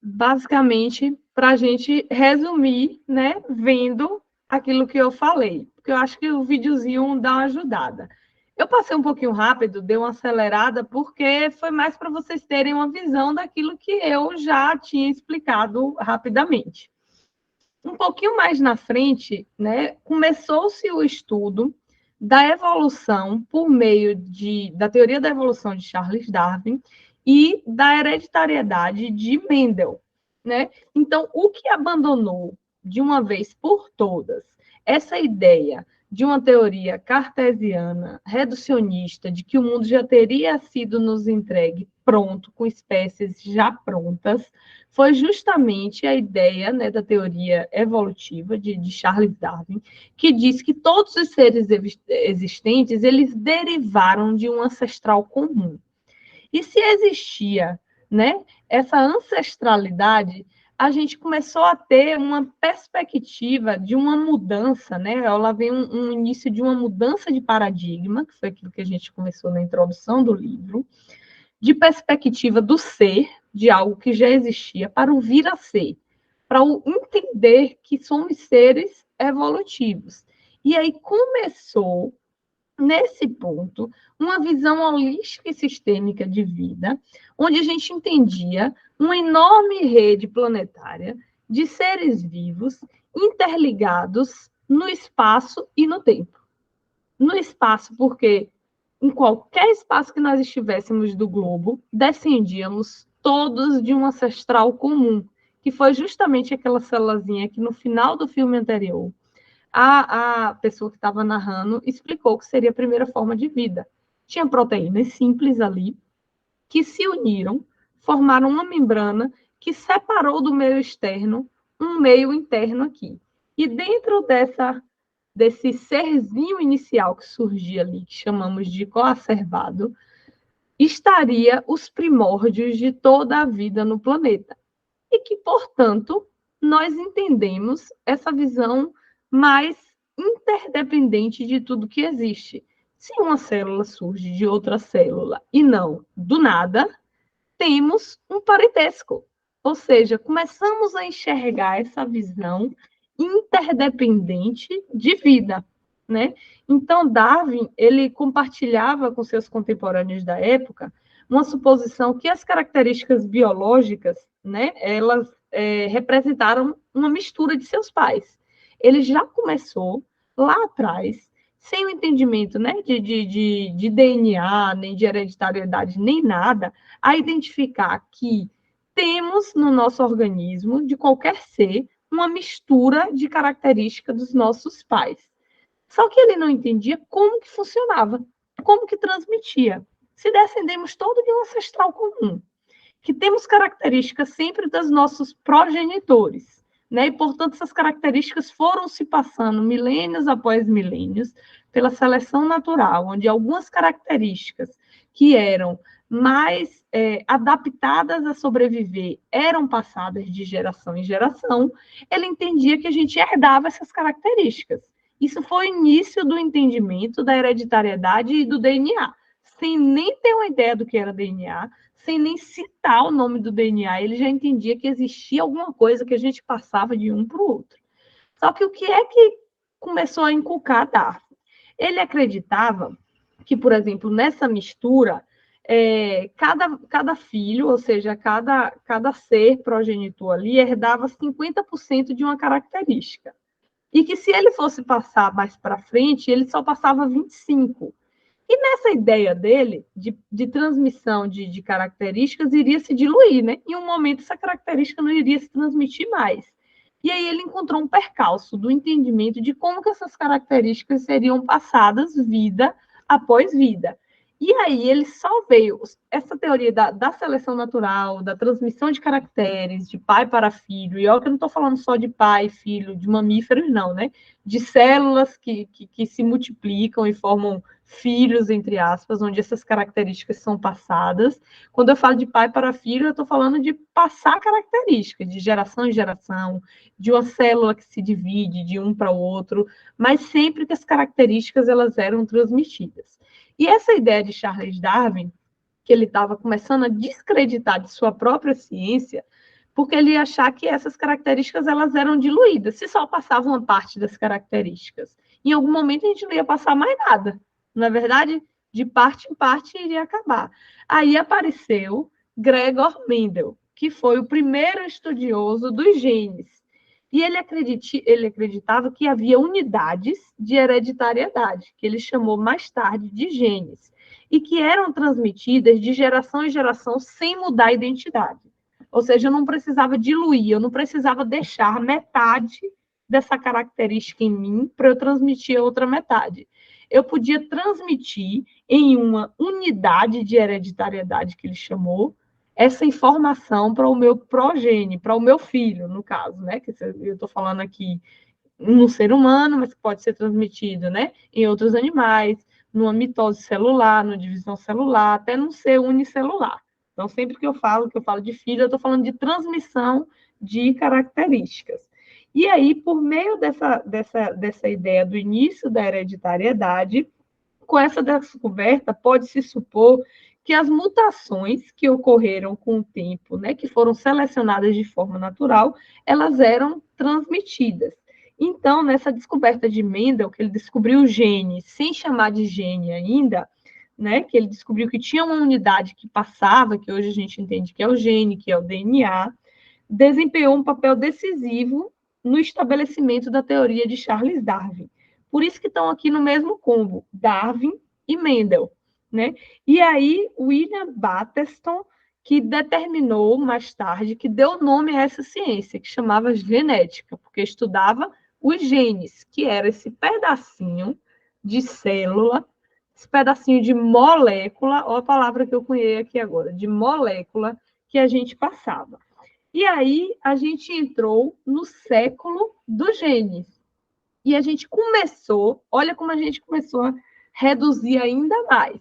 basicamente, para a gente resumir, né, vendo aquilo que eu falei, porque eu acho que o videozinho dá uma ajudada. Eu passei um pouquinho rápido, dei uma acelerada, porque foi mais para vocês terem uma visão daquilo que eu já tinha explicado rapidamente. Um pouquinho mais na frente, né, começou-se o estudo da evolução por meio da teoria da evolução de Charles Darwin e da hereditariedade de Mendel, né? Então, o que abandonou de uma vez por todas essa ideia de uma teoria cartesiana, reducionista, de que o mundo já teria sido nos entregue pronto, com espécies já prontas, foi justamente a ideia, né, da teoria evolutiva de Charles Darwin, que diz que todos os seres existentes, eles derivaram de um ancestral comum. E se existia, né, essa ancestralidade, a gente começou a ter uma perspectiva de uma mudança, né? Ela vem um início de uma mudança de paradigma, que foi aquilo que a gente começou na introdução do livro, de perspectiva do ser, de algo que já existia, para o vir a ser, para o entender que somos seres evolutivos. E aí começou, nesse ponto, uma visão holística e sistêmica de vida, onde a gente entendia uma enorme rede planetária de seres vivos interligados no espaço e no tempo. No espaço, porque em qualquer espaço que nós estivéssemos do globo, descendíamos todos de um ancestral comum, que foi justamente aquela célulazinha que no final do filme anterior, a pessoa que estava narrando explicou que seria a primeira forma de vida. Tinha proteínas simples ali, que se uniram, formaram uma membrana que separou do meio externo um meio interno aqui. E dentro desse serzinho inicial que surgia ali, que chamamos de coacervado, estaria os primórdios de toda a vida no planeta. E que, portanto, nós entendemos essa visão mais interdependente de tudo que existe. Se uma célula surge de outra célula e não do nada, temos um parentesco. Ou seja, começamos a enxergar essa visão interdependente de vida, né? Então, Darwin, ele compartilhava com seus contemporâneos da época uma suposição que as características biológicas, né, elas representaram uma mistura de seus pais. Ele já começou lá atrás, sem o entendimento, né, de DNA, nem de hereditariedade, nem nada, a identificar que temos no nosso organismo, de qualquer ser, uma mistura de características dos nossos pais. Só que ele não entendia como que funcionava, como que transmitia. Se descendemos todo de um ancestral comum, que temos características sempre dos nossos progenitores, né? E, portanto, essas características foram se passando milênios após milênios pela seleção natural, onde algumas características que eram mais adaptadas a sobreviver eram passadas de geração em geração, ele entendia que a gente herdava essas características. Isso foi o início do entendimento da hereditariedade e do DNA, sem nem ter uma ideia do que era DNA, sem nem citar o nome do DNA, ele já entendia que existia alguma coisa que a gente passava de um para o outro. Só que o que é que começou a inculcar Darwin? Ele acreditava que, por exemplo, nessa mistura, cada filho, ou seja, cada ser progenitor ali, herdava 50% de uma característica. E que se ele fosse passar mais para frente, ele só passava 25%. E nessa ideia dele, de transmissão de características, iria se diluir, né? Em um momento, essa característica não iria se transmitir mais. E aí ele encontrou um percalço do entendimento de como que essas características seriam passadas vida após vida. E aí ele só veio, essa teoria da seleção natural, da transmissão de caracteres, de pai para filho, e olha que eu não estou falando só de pai, filho, de mamíferos, não, né? De células que se multiplicam e formam filhos, entre aspas, onde essas características são passadas. Quando eu falo de pai para filho, eu estou falando de passar características, de geração em geração, de uma célula que se divide de um para o outro, mas sempre que as características elas eram transmitidas. E essa ideia de Charles Darwin, que ele estava começando a descreditar de sua própria ciência, porque ele ia achar que essas características elas eram diluídas, se só passava uma parte das características. Em algum momento a gente não ia passar mais nada, não é verdade? De parte em parte iria acabar. Aí apareceu Gregor Mendel, que foi o primeiro estudioso dos genes. E ele acreditava que havia unidades de hereditariedade, que ele chamou mais tarde de genes, e que eram transmitidas de geração em geração sem mudar a identidade. Ou seja, eu não precisava diluir, eu não precisava deixar metade dessa característica em mim para eu transmitir a outra metade. Eu podia transmitir em uma unidade de hereditariedade, que ele chamou, essa informação para o meu progênie, para o meu filho, no caso, né? Que eu estou falando aqui no ser humano, mas pode ser transmitido, né? Em outros animais, numa mitose celular, numa divisão celular, até não ser unicelular. Então, sempre que eu falo de filho, eu estou falando de transmissão de características. E aí, por meio dessa ideia do início da hereditariedade, com essa descoberta, pode-se supor que as mutações que ocorreram com o tempo, né, que foram selecionadas de forma natural, elas eram transmitidas. Então, nessa descoberta de Mendel, que ele descobriu o gene, sem chamar de gene ainda, né, que ele descobriu que tinha uma unidade que passava, que hoje a gente entende que é o gene, que é o DNA, desempenhou um papel decisivo no estabelecimento da teoria de Charles Darwin. Por isso que estão aqui no mesmo combo, Darwin e Mendel, né? E aí, William Bateson, que determinou mais tarde, que deu nome a essa ciência, que chamava genética, porque estudava os genes, que era esse pedacinho de célula, esse pedacinho de molécula, olha a palavra que eu cunhei aqui agora, de molécula que a gente passava. E aí a gente entrou no século dos genes. E a gente começou, olha como a gente começou a reduzir ainda mais.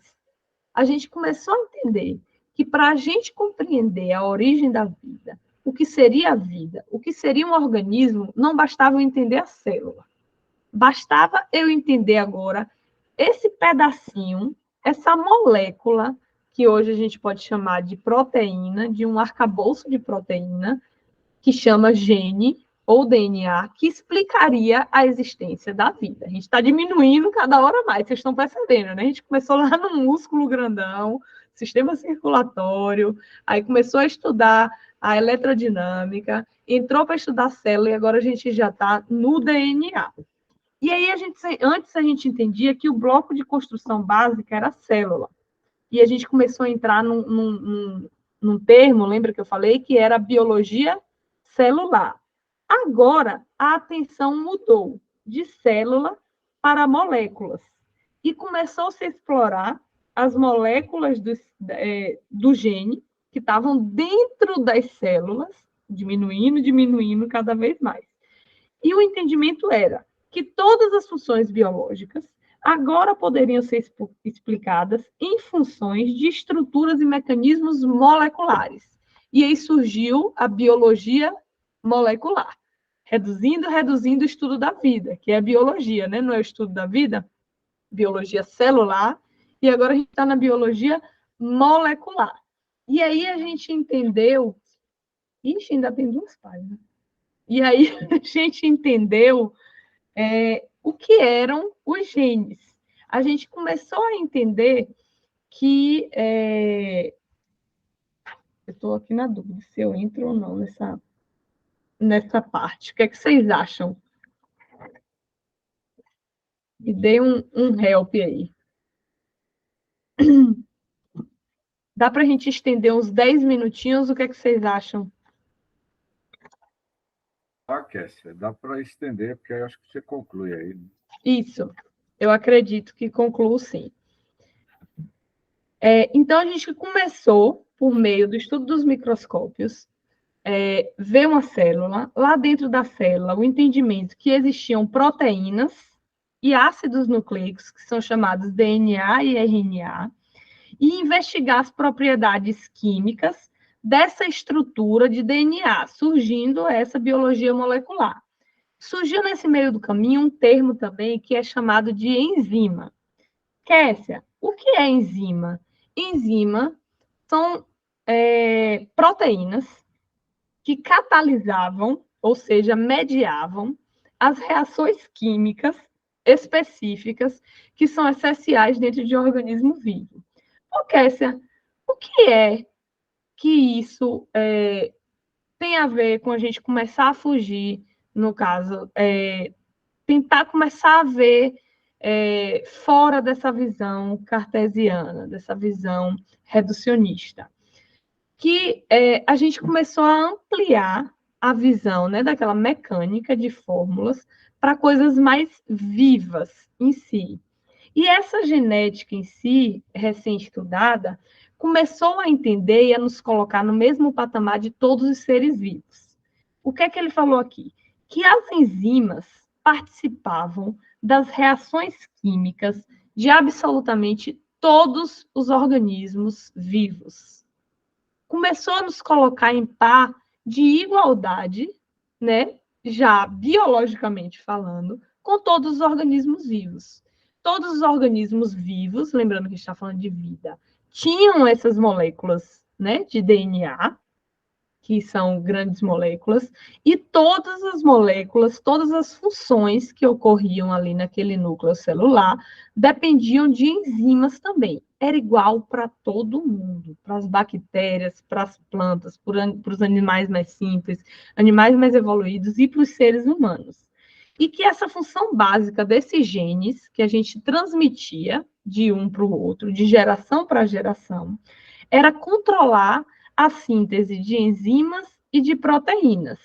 A gente começou a entender que para a gente compreender a origem da vida, o que seria a vida, o que seria um organismo, não bastava eu entender a célula. Bastava eu entender agora esse pedacinho, essa molécula, que hoje a gente pode chamar de proteína, de um arcabouço de proteína, que chama gene ou DNA, que explicaria a existência da vida. A gente está diminuindo cada hora mais, vocês estão percebendo, né? A gente começou lá no músculo grandão, sistema circulatório, aí começou a estudar a eletrodinâmica, entrou para estudar célula e agora a gente já está no DNA. E aí, antes a gente entendia que o bloco de construção básica era a célula. E a gente começou a entrar num termo, lembra que eu falei, que era a biologia celular. Agora, a atenção mudou de célula para moléculas. E começou-se a explorar as moléculas do gene, que estavam dentro das células, diminuindo cada vez mais. E o entendimento era que todas as funções biológicas agora poderiam ser explicadas em funções de estruturas e mecanismos moleculares. E aí surgiu a biologia molecular, reduzindo o estudo da vida, que é a biologia, né? Não é o estudo da vida, biologia celular, e agora a gente está na biologia molecular. E aí a gente entendeu, ixi, ainda tem 2 páginas. E aí a gente entendeu o que eram os genes. A gente começou a entender que... eu estou aqui na dúvida se eu entro ou não nessa parte. O que é que vocês acham? Me dê um help aí. Dá para a gente estender uns 10 minutinhos? O que é que vocês acham? Kessia, dá para estender, porque eu acho que você conclui aí. Isso, eu acredito que concluo sim. Então, a gente começou, por meio do estudo dos microscópios, ver uma célula, lá dentro da célula, o entendimento que existiam proteínas e ácidos nucleicos, que são chamados DNA e RNA, e investigar as propriedades químicas dessa estrutura de DNA, surgindo essa biologia molecular. Surgiu nesse meio do caminho um termo também que é chamado de enzima. Kessia, o que é enzima? Enzima são proteínas que catalisavam, ou seja, mediavam as reações químicas específicas que são essenciais dentro de um organismo vivo. Ô, Kessia, o que é que isso tem a ver com a gente começar a fugir, no caso, tentar começar a ver fora dessa visão cartesiana, dessa visão reducionista? Que a gente começou a ampliar a visão, né, daquela mecânica de fórmulas para coisas mais vivas em si. E essa genética em si, recém-estudada, começou a entender e a nos colocar no mesmo patamar de todos os seres vivos. O que é que ele falou aqui? Que as enzimas participavam das reações químicas de absolutamente todos os organismos vivos. Começou a nos colocar em par de igualdade, né, já biologicamente falando, com todos os organismos vivos. Todos os organismos vivos, lembrando que a gente está falando de vida, tinham essas moléculas, né, de DNA, que são grandes moléculas, e todas as moléculas, todas as funções que ocorriam ali naquele núcleo celular dependiam de enzimas também. Era igual para todo mundo, para as bactérias, para as plantas, para os animais mais simples, animais mais evoluídos e para os seres humanos. E que essa função básica desses genes, que a gente transmitia de um para o outro, de geração para geração, era controlar a síntese de enzimas e de proteínas.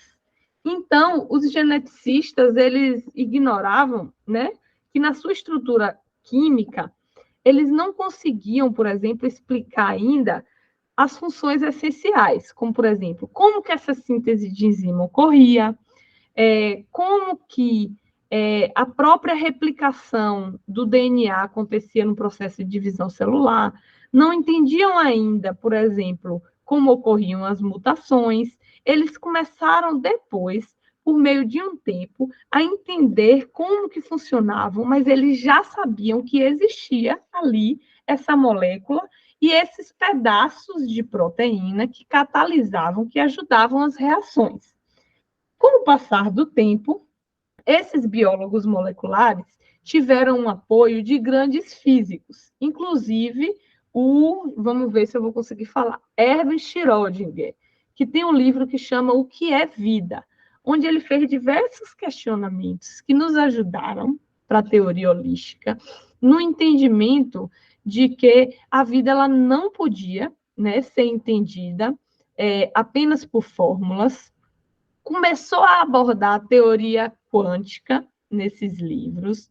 Então, os geneticistas, eles ignoravam, né, que na sua estrutura química, eles não conseguiam, por exemplo, explicar ainda as funções essenciais, como, por exemplo, como que essa síntese de enzima ocorria, como que a própria replicação do DNA acontecia no processo de divisão celular, não entendiam ainda, por exemplo, como ocorriam as mutações. Eles começaram depois, por meio de um tempo, a entender como que funcionavam, mas eles já sabiam que existia ali essa molécula e esses pedaços de proteína que catalisavam, que ajudavam as reações. Com o passar do tempo, esses biólogos moleculares tiveram um apoio de grandes físicos, inclusive vamos ver se eu vou conseguir falar, Erwin Schrödinger, que tem um livro que chama O que é Vida, onde ele fez diversos questionamentos que nos ajudaram para a teoria holística, no entendimento de que a vida ela não podia, né, ser entendida apenas por fórmulas. Começou a abordar a teoria quântica nesses livros,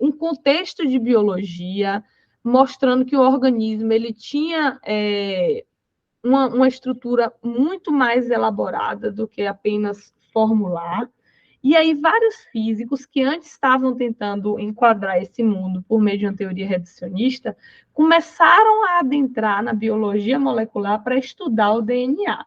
um contexto de biologia, mostrando que o organismo ele tinha uma estrutura muito mais elaborada do que apenas formular. E aí vários físicos que antes estavam tentando enquadrar esse mundo por meio de uma teoria reducionista, começaram a adentrar na biologia molecular para estudar o DNA.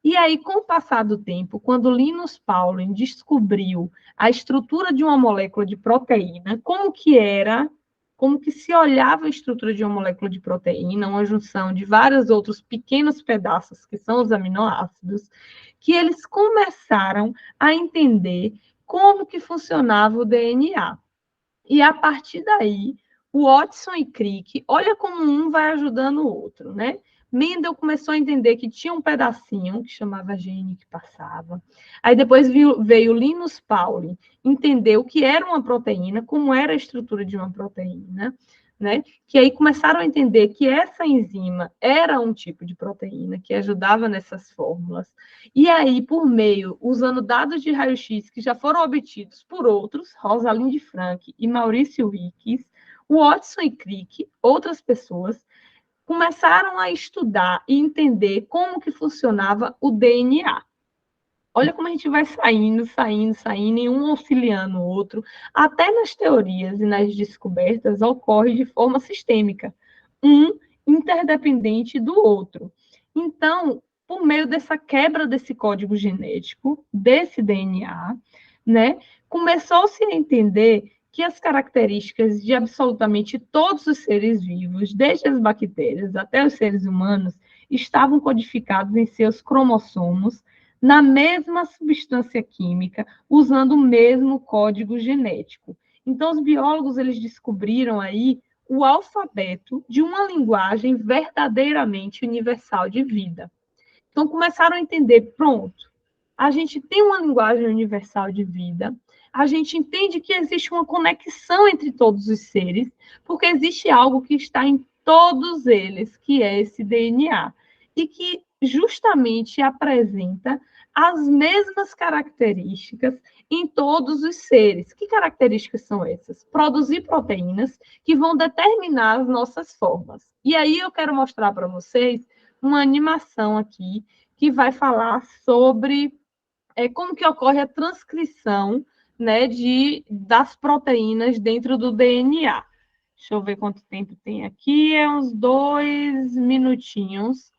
E aí, com o passar do tempo, quando Linus Pauling descobriu a estrutura de uma molécula de proteína, como que se olhava a estrutura de uma molécula de proteína, uma junção de vários outros pequenos pedaços, que são os aminoácidos, que eles começaram a entender como que funcionava o DNA. E, a partir daí, o Watson e Crick, olha como um vai ajudando o outro, né? Mendel começou a entender que tinha um pedacinho que chamava gene que passava. Aí depois veio Linus Pauling, entender o que era uma proteína, como era a estrutura de uma proteína, né? Que aí começaram a entender que essa enzima era um tipo de proteína que ajudava nessas fórmulas. E aí, por meio, usando dados de raio-x que já foram obtidos por outros, Rosalind Frank e Maurício Rickes, Watson e Crick, outras pessoas, começaram a estudar e entender como que funcionava o DNA. Olha como a gente vai saindo, e um auxiliando o outro, até nas teorias e nas descobertas ocorre de forma sistêmica, um interdependente do outro. Então, por meio dessa quebra desse código genético, desse DNA, né, começou-se a entender que as características de absolutamente todos os seres vivos, desde as bactérias até os seres humanos, estavam codificados em seus cromossomos, na mesma substância química, usando o mesmo código genético. Então, os biólogos eles descobriram aí o alfabeto de uma linguagem verdadeiramente universal de vida. Então, começaram a entender, pronto, a gente tem uma linguagem universal de vida, a gente entende que existe uma conexão entre todos os seres, porque existe algo que está em todos eles, que é esse DNA, e que justamente apresenta as mesmas características em todos os seres. Que características são essas? Produzir proteínas que vão determinar as nossas formas. E aí eu quero mostrar para vocês uma animação aqui que vai falar sobre como que ocorre a transcrição, né, das proteínas dentro do DNA. Deixa eu ver quanto tempo tem aqui, é uns 2 minutinhos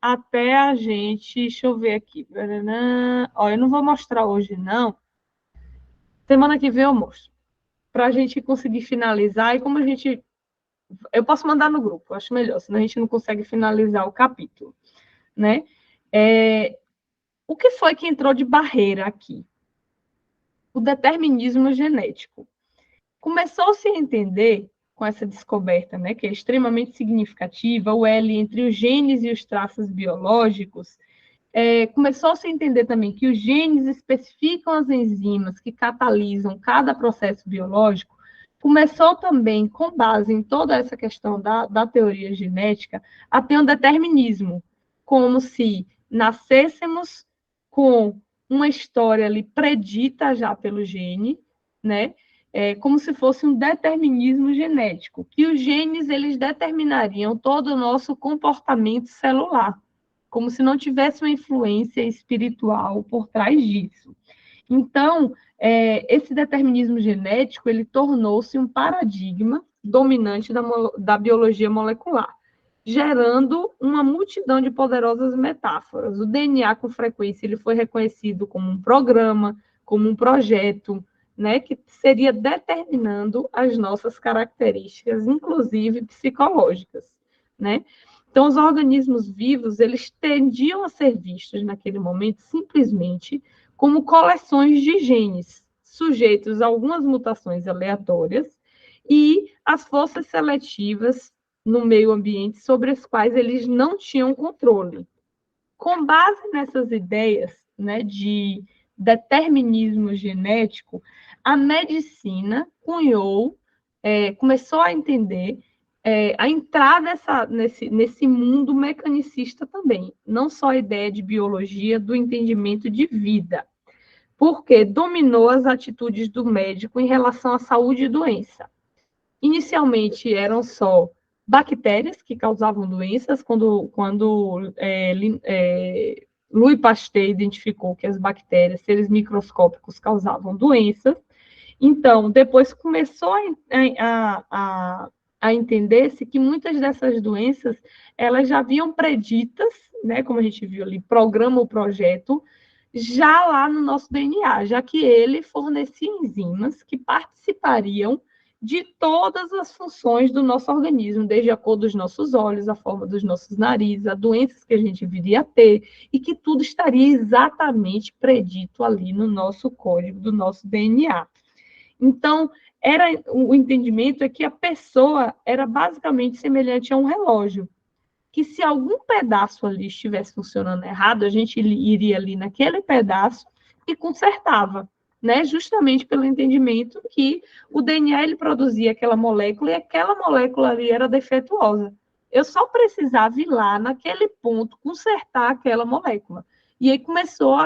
até a gente, deixa eu ver aqui. Ó, eu não vou mostrar hoje, não. Semana que vem eu mostro, para a gente conseguir finalizar, e como a gente... Eu posso mandar no grupo, acho melhor, senão a gente não consegue finalizar o capítulo, né? O que foi que entrou de barreira aqui? O determinismo genético. Começou-se a entender, com essa descoberta, né, que é extremamente significativa, o L entre os genes e os traços biológicos, começou-se a entender também que os genes especificam as enzimas que catalisam cada processo biológico. Começou também, com base em toda essa questão da teoria genética, a ter um determinismo, como se nascêssemos com uma história ali predita já pelo gene, né? Como se fosse um determinismo genético, que os genes eles determinariam todo o nosso comportamento celular, como se não tivesse uma influência espiritual por trás disso. Então, esse determinismo genético ele tornou-se um paradigma dominante da biologia molecular, gerando uma multidão de poderosas metáforas. O DNA, com frequência, ele foi reconhecido como um programa, como um projeto, né, que seria determinando as nossas características, inclusive psicológicas, né? Então, os organismos vivos, eles tendiam a ser vistos naquele momento simplesmente como coleções de genes, sujeitos a algumas mutações aleatórias e as forças seletivas no meio ambiente sobre as quais eles não tinham controle. Com base nessas ideias, né, de determinismo genético, a medicina começou a entender a entrar nesse mundo mecanicista também, não só a ideia de biologia, do entendimento de vida, porque dominou as atitudes do médico em relação à saúde e doença. Inicialmente eram só bactérias que causavam doenças, quando Louis Pasteur identificou que as bactérias, seres microscópicos, causavam doenças. Então, depois começou a entender-se que muitas dessas doenças elas já haviam preditas, né, como a gente viu ali, programa ou projeto, já lá no nosso DNA, já que ele fornecia enzimas que participariam de todas as funções do nosso organismo, desde a cor dos nossos olhos, a forma dos nossos narizes, as doenças que a gente viria a ter, e que tudo estaria exatamente predito ali no nosso código do nosso DNA. Então, o entendimento é que a pessoa era basicamente semelhante a um relógio, que se algum pedaço ali estivesse funcionando errado, a gente iria ali naquele pedaço e consertava, né? Justamente pelo entendimento que o DNA ele produzia aquela molécula e aquela molécula ali era defeituosa. Eu só precisava ir lá naquele ponto consertar aquela molécula. E aí começou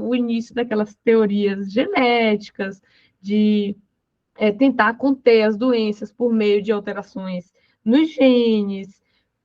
o início daquelas teorias genéticas, de tentar conter as doenças por meio de alterações nos genes,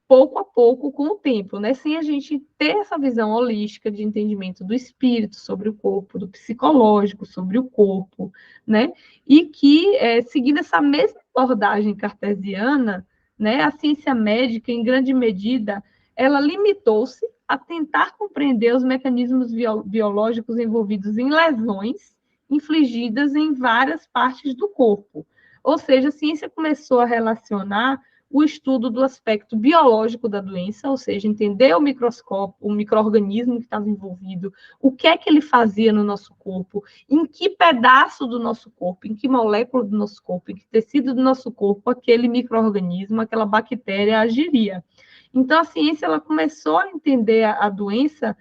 pouco a pouco, com o tempo, né? Sem a gente ter essa visão holística de entendimento do espírito sobre o corpo, do psicológico sobre o corpo, né? E que, seguindo essa mesma abordagem cartesiana, né, a ciência médica, em grande medida, ela limitou-se a tentar compreender os mecanismos biológicos envolvidos em lesões infligidas em várias partes do corpo. Ou seja, a ciência começou a relacionar o estudo do aspecto biológico da doença, ou seja, entender o microscópio, o micro-organismo que estava envolvido, o que é que ele fazia no nosso corpo, em que pedaço do nosso corpo, em que molécula do nosso corpo, em que tecido do nosso corpo aquele micro-organismo, aquela bactéria agiria. Então, a ciência ela começou a entender a doença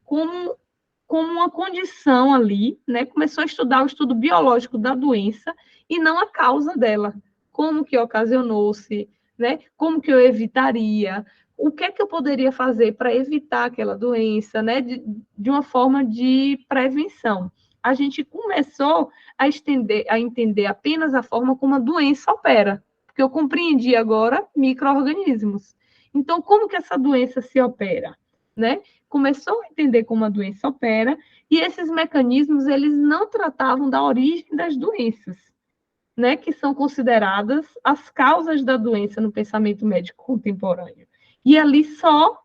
como uma condição ali, né? Começou a estudar o estudo biológico da doença e não a causa dela. Como que ocasionou-se, né? Como que eu evitaria, o que é que eu poderia fazer para evitar aquela doença, né? De uma forma de prevenção. A gente começou a entender apenas a forma como a doença opera, porque eu compreendi agora micro-organismos. Então, como que essa doença se opera, né? Começou a entender como a doença opera, e esses mecanismos, eles não tratavam da origem das doenças, né, que são consideradas as causas da doença no pensamento médico contemporâneo. E ali só,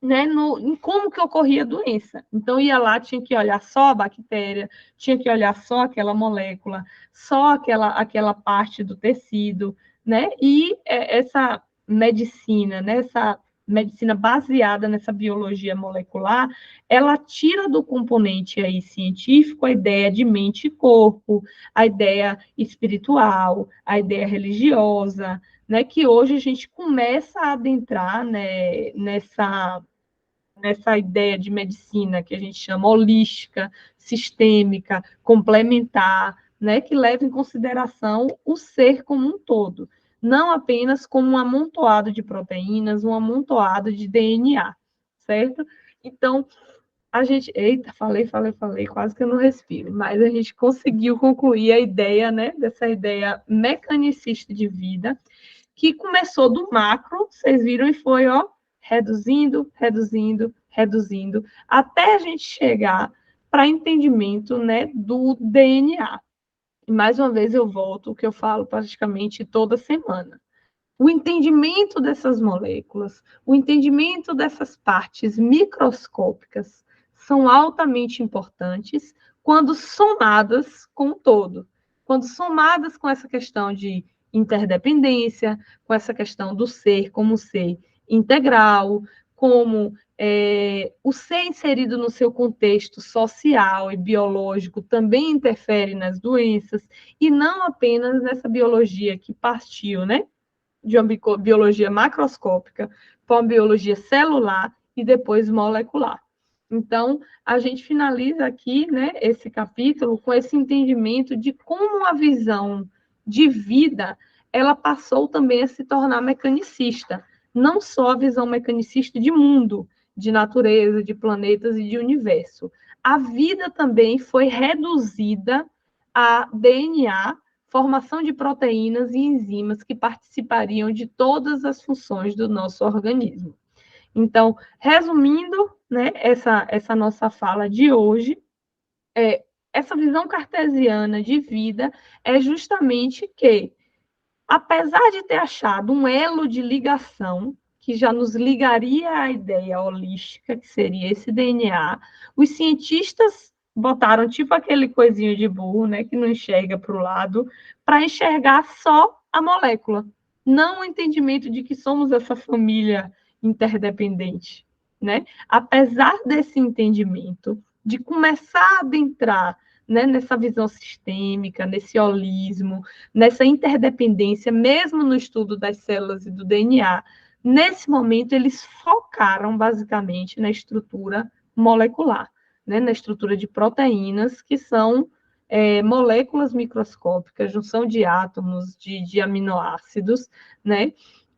né, em como que ocorria a doença. Então, ia lá, tinha que olhar só a bactéria, tinha que olhar só aquela molécula, só aquela parte do tecido, né, e essa medicina, né, essa medicina baseada nessa biologia molecular, ela tira do componente aí científico a ideia de mente e corpo, a ideia espiritual, a ideia religiosa, né, que hoje a gente começa a adentrar, né, nessa ideia de medicina que a gente chama holística, sistêmica, complementar, né, que leva em consideração o ser como um todo, não apenas como um amontoado de proteínas, um amontoado de DNA, certo? Então, a gente... Eita, falei, quase que eu não respiro, mas a gente conseguiu concluir a ideia, né, dessa ideia mecanicista de vida, que começou do macro, vocês viram, e foi, ó, reduzindo, até a gente chegar para entendimento, né, do DNA. E mais uma vez eu volto, o que eu falo praticamente toda semana. O entendimento dessas moléculas, o entendimento dessas partes microscópicas são altamente importantes quando somadas com o todo. Quando somadas com essa questão de interdependência, com essa questão do ser como ser integral, como o ser inserido no seu contexto social e biológico também interfere nas doenças, e não apenas nessa biologia que partiu, né, de uma biologia macroscópica para uma biologia celular e depois molecular. Então, a gente finaliza aqui, né, esse capítulo com esse entendimento de como a visão de vida ela passou também a se tornar mecanicista, não só a visão mecanicista de mundo, de natureza, de planetas e de universo. A vida também foi reduzida a DNA, formação de proteínas e enzimas que participariam de todas as funções do nosso organismo. Então, resumindo, né, essa nossa fala de hoje, essa visão cartesiana de vida é justamente que, apesar de ter achado um elo de ligação que já nos ligaria à ideia holística, que seria esse DNA, os cientistas botaram tipo aquele coisinho de burro, né, que não enxerga para o lado, para enxergar só a molécula, não o entendimento de que somos essa família interdependente, né? Apesar desse entendimento, de começar a adentrar, né, nessa visão sistêmica, nesse holismo, nessa interdependência, mesmo no estudo das células e do DNA, nesse momento eles focaram basicamente na estrutura molecular, né, na estrutura de proteínas, que são moléculas microscópicas, junção de átomos, de aminoácidos, né,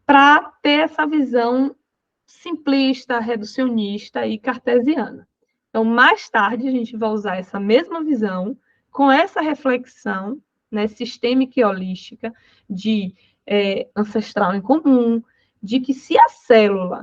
para ter essa visão simplista, reducionista e cartesiana. Então, mais tarde, a gente vai usar essa mesma visão, com essa reflexão, né, sistêmica e holística, de ancestral em comum, de que se a célula,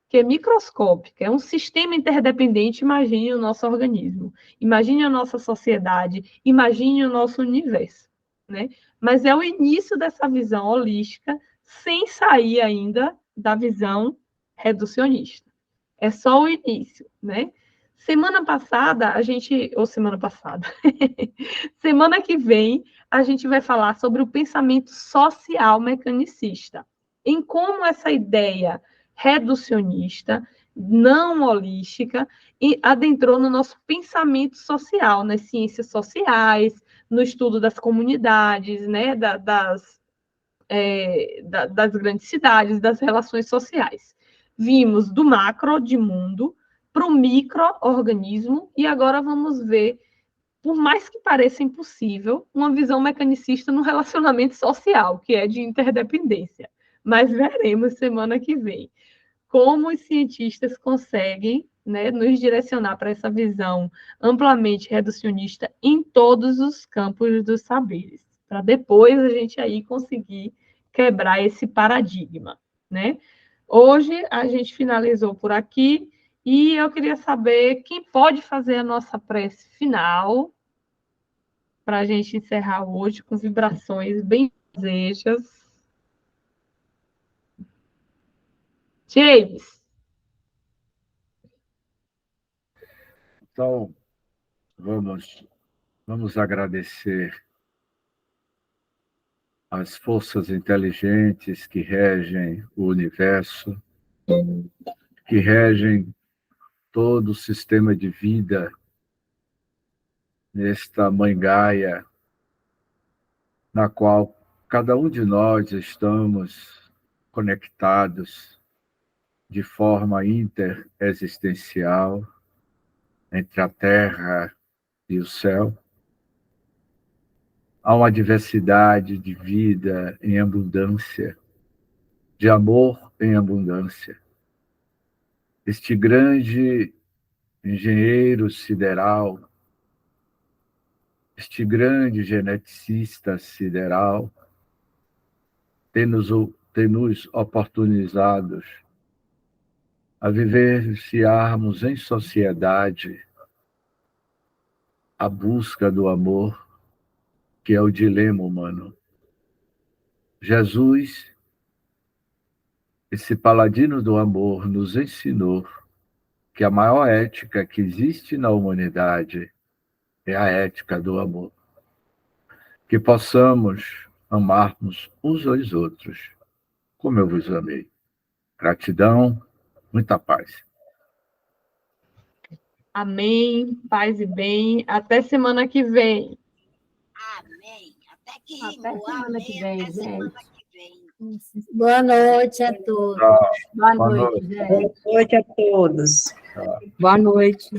que é microscópica, é um sistema interdependente, imagine o nosso organismo, imagine a nossa sociedade, imagine o nosso universo, né? Mas é o início dessa visão holística, sem sair ainda da visão reducionista. É só o início, né? Semana que vem, a gente vai falar sobre o pensamento social mecanicista, em como essa ideia reducionista, não holística, adentrou no nosso pensamento social, nas ciências sociais, no estudo das comunidades, né, das grandes cidades, das relações sociais. Vimos do macro, de mundo, para o micro-organismo, e agora vamos ver, por mais que pareça impossível, uma visão mecanicista no relacionamento social, que é de interdependência. Mas veremos semana que vem como os cientistas conseguem, né, nos direcionar para essa visão amplamente reducionista em todos os campos dos saberes, para depois a gente aí conseguir quebrar esse paradigma, né? Hoje a gente finalizou por aqui e eu queria saber quem pode fazer a nossa prece final para a gente encerrar hoje com vibrações bem desejas. James. Então, vamos agradecer as forças inteligentes que regem o universo, que regem todo o sistema de vida nesta mãe Gaia, na qual cada um de nós estamos conectados de forma interexistencial entre a Terra e o céu. Há uma diversidade de vida em abundância, de amor em abundância. Este grande engenheiro sideral, este grande geneticista sideral, tem nos oportunizados a vivenciarmos em sociedade a busca do amor, que é o dilema humano. Jesus, esse paladino do amor, nos ensinou que a maior ética que existe na humanidade é a ética do amor. Que possamos amarmos uns aos outros, como eu vos amei. Gratidão, muita paz. Amém, paz e bem. Até semana que vem. Amém. Até semana que vem, até semana gente. que vem. Boa noite a todos. Tchau. Boa Boa noite, noite. gente. Boa noite a todos. Boa noite.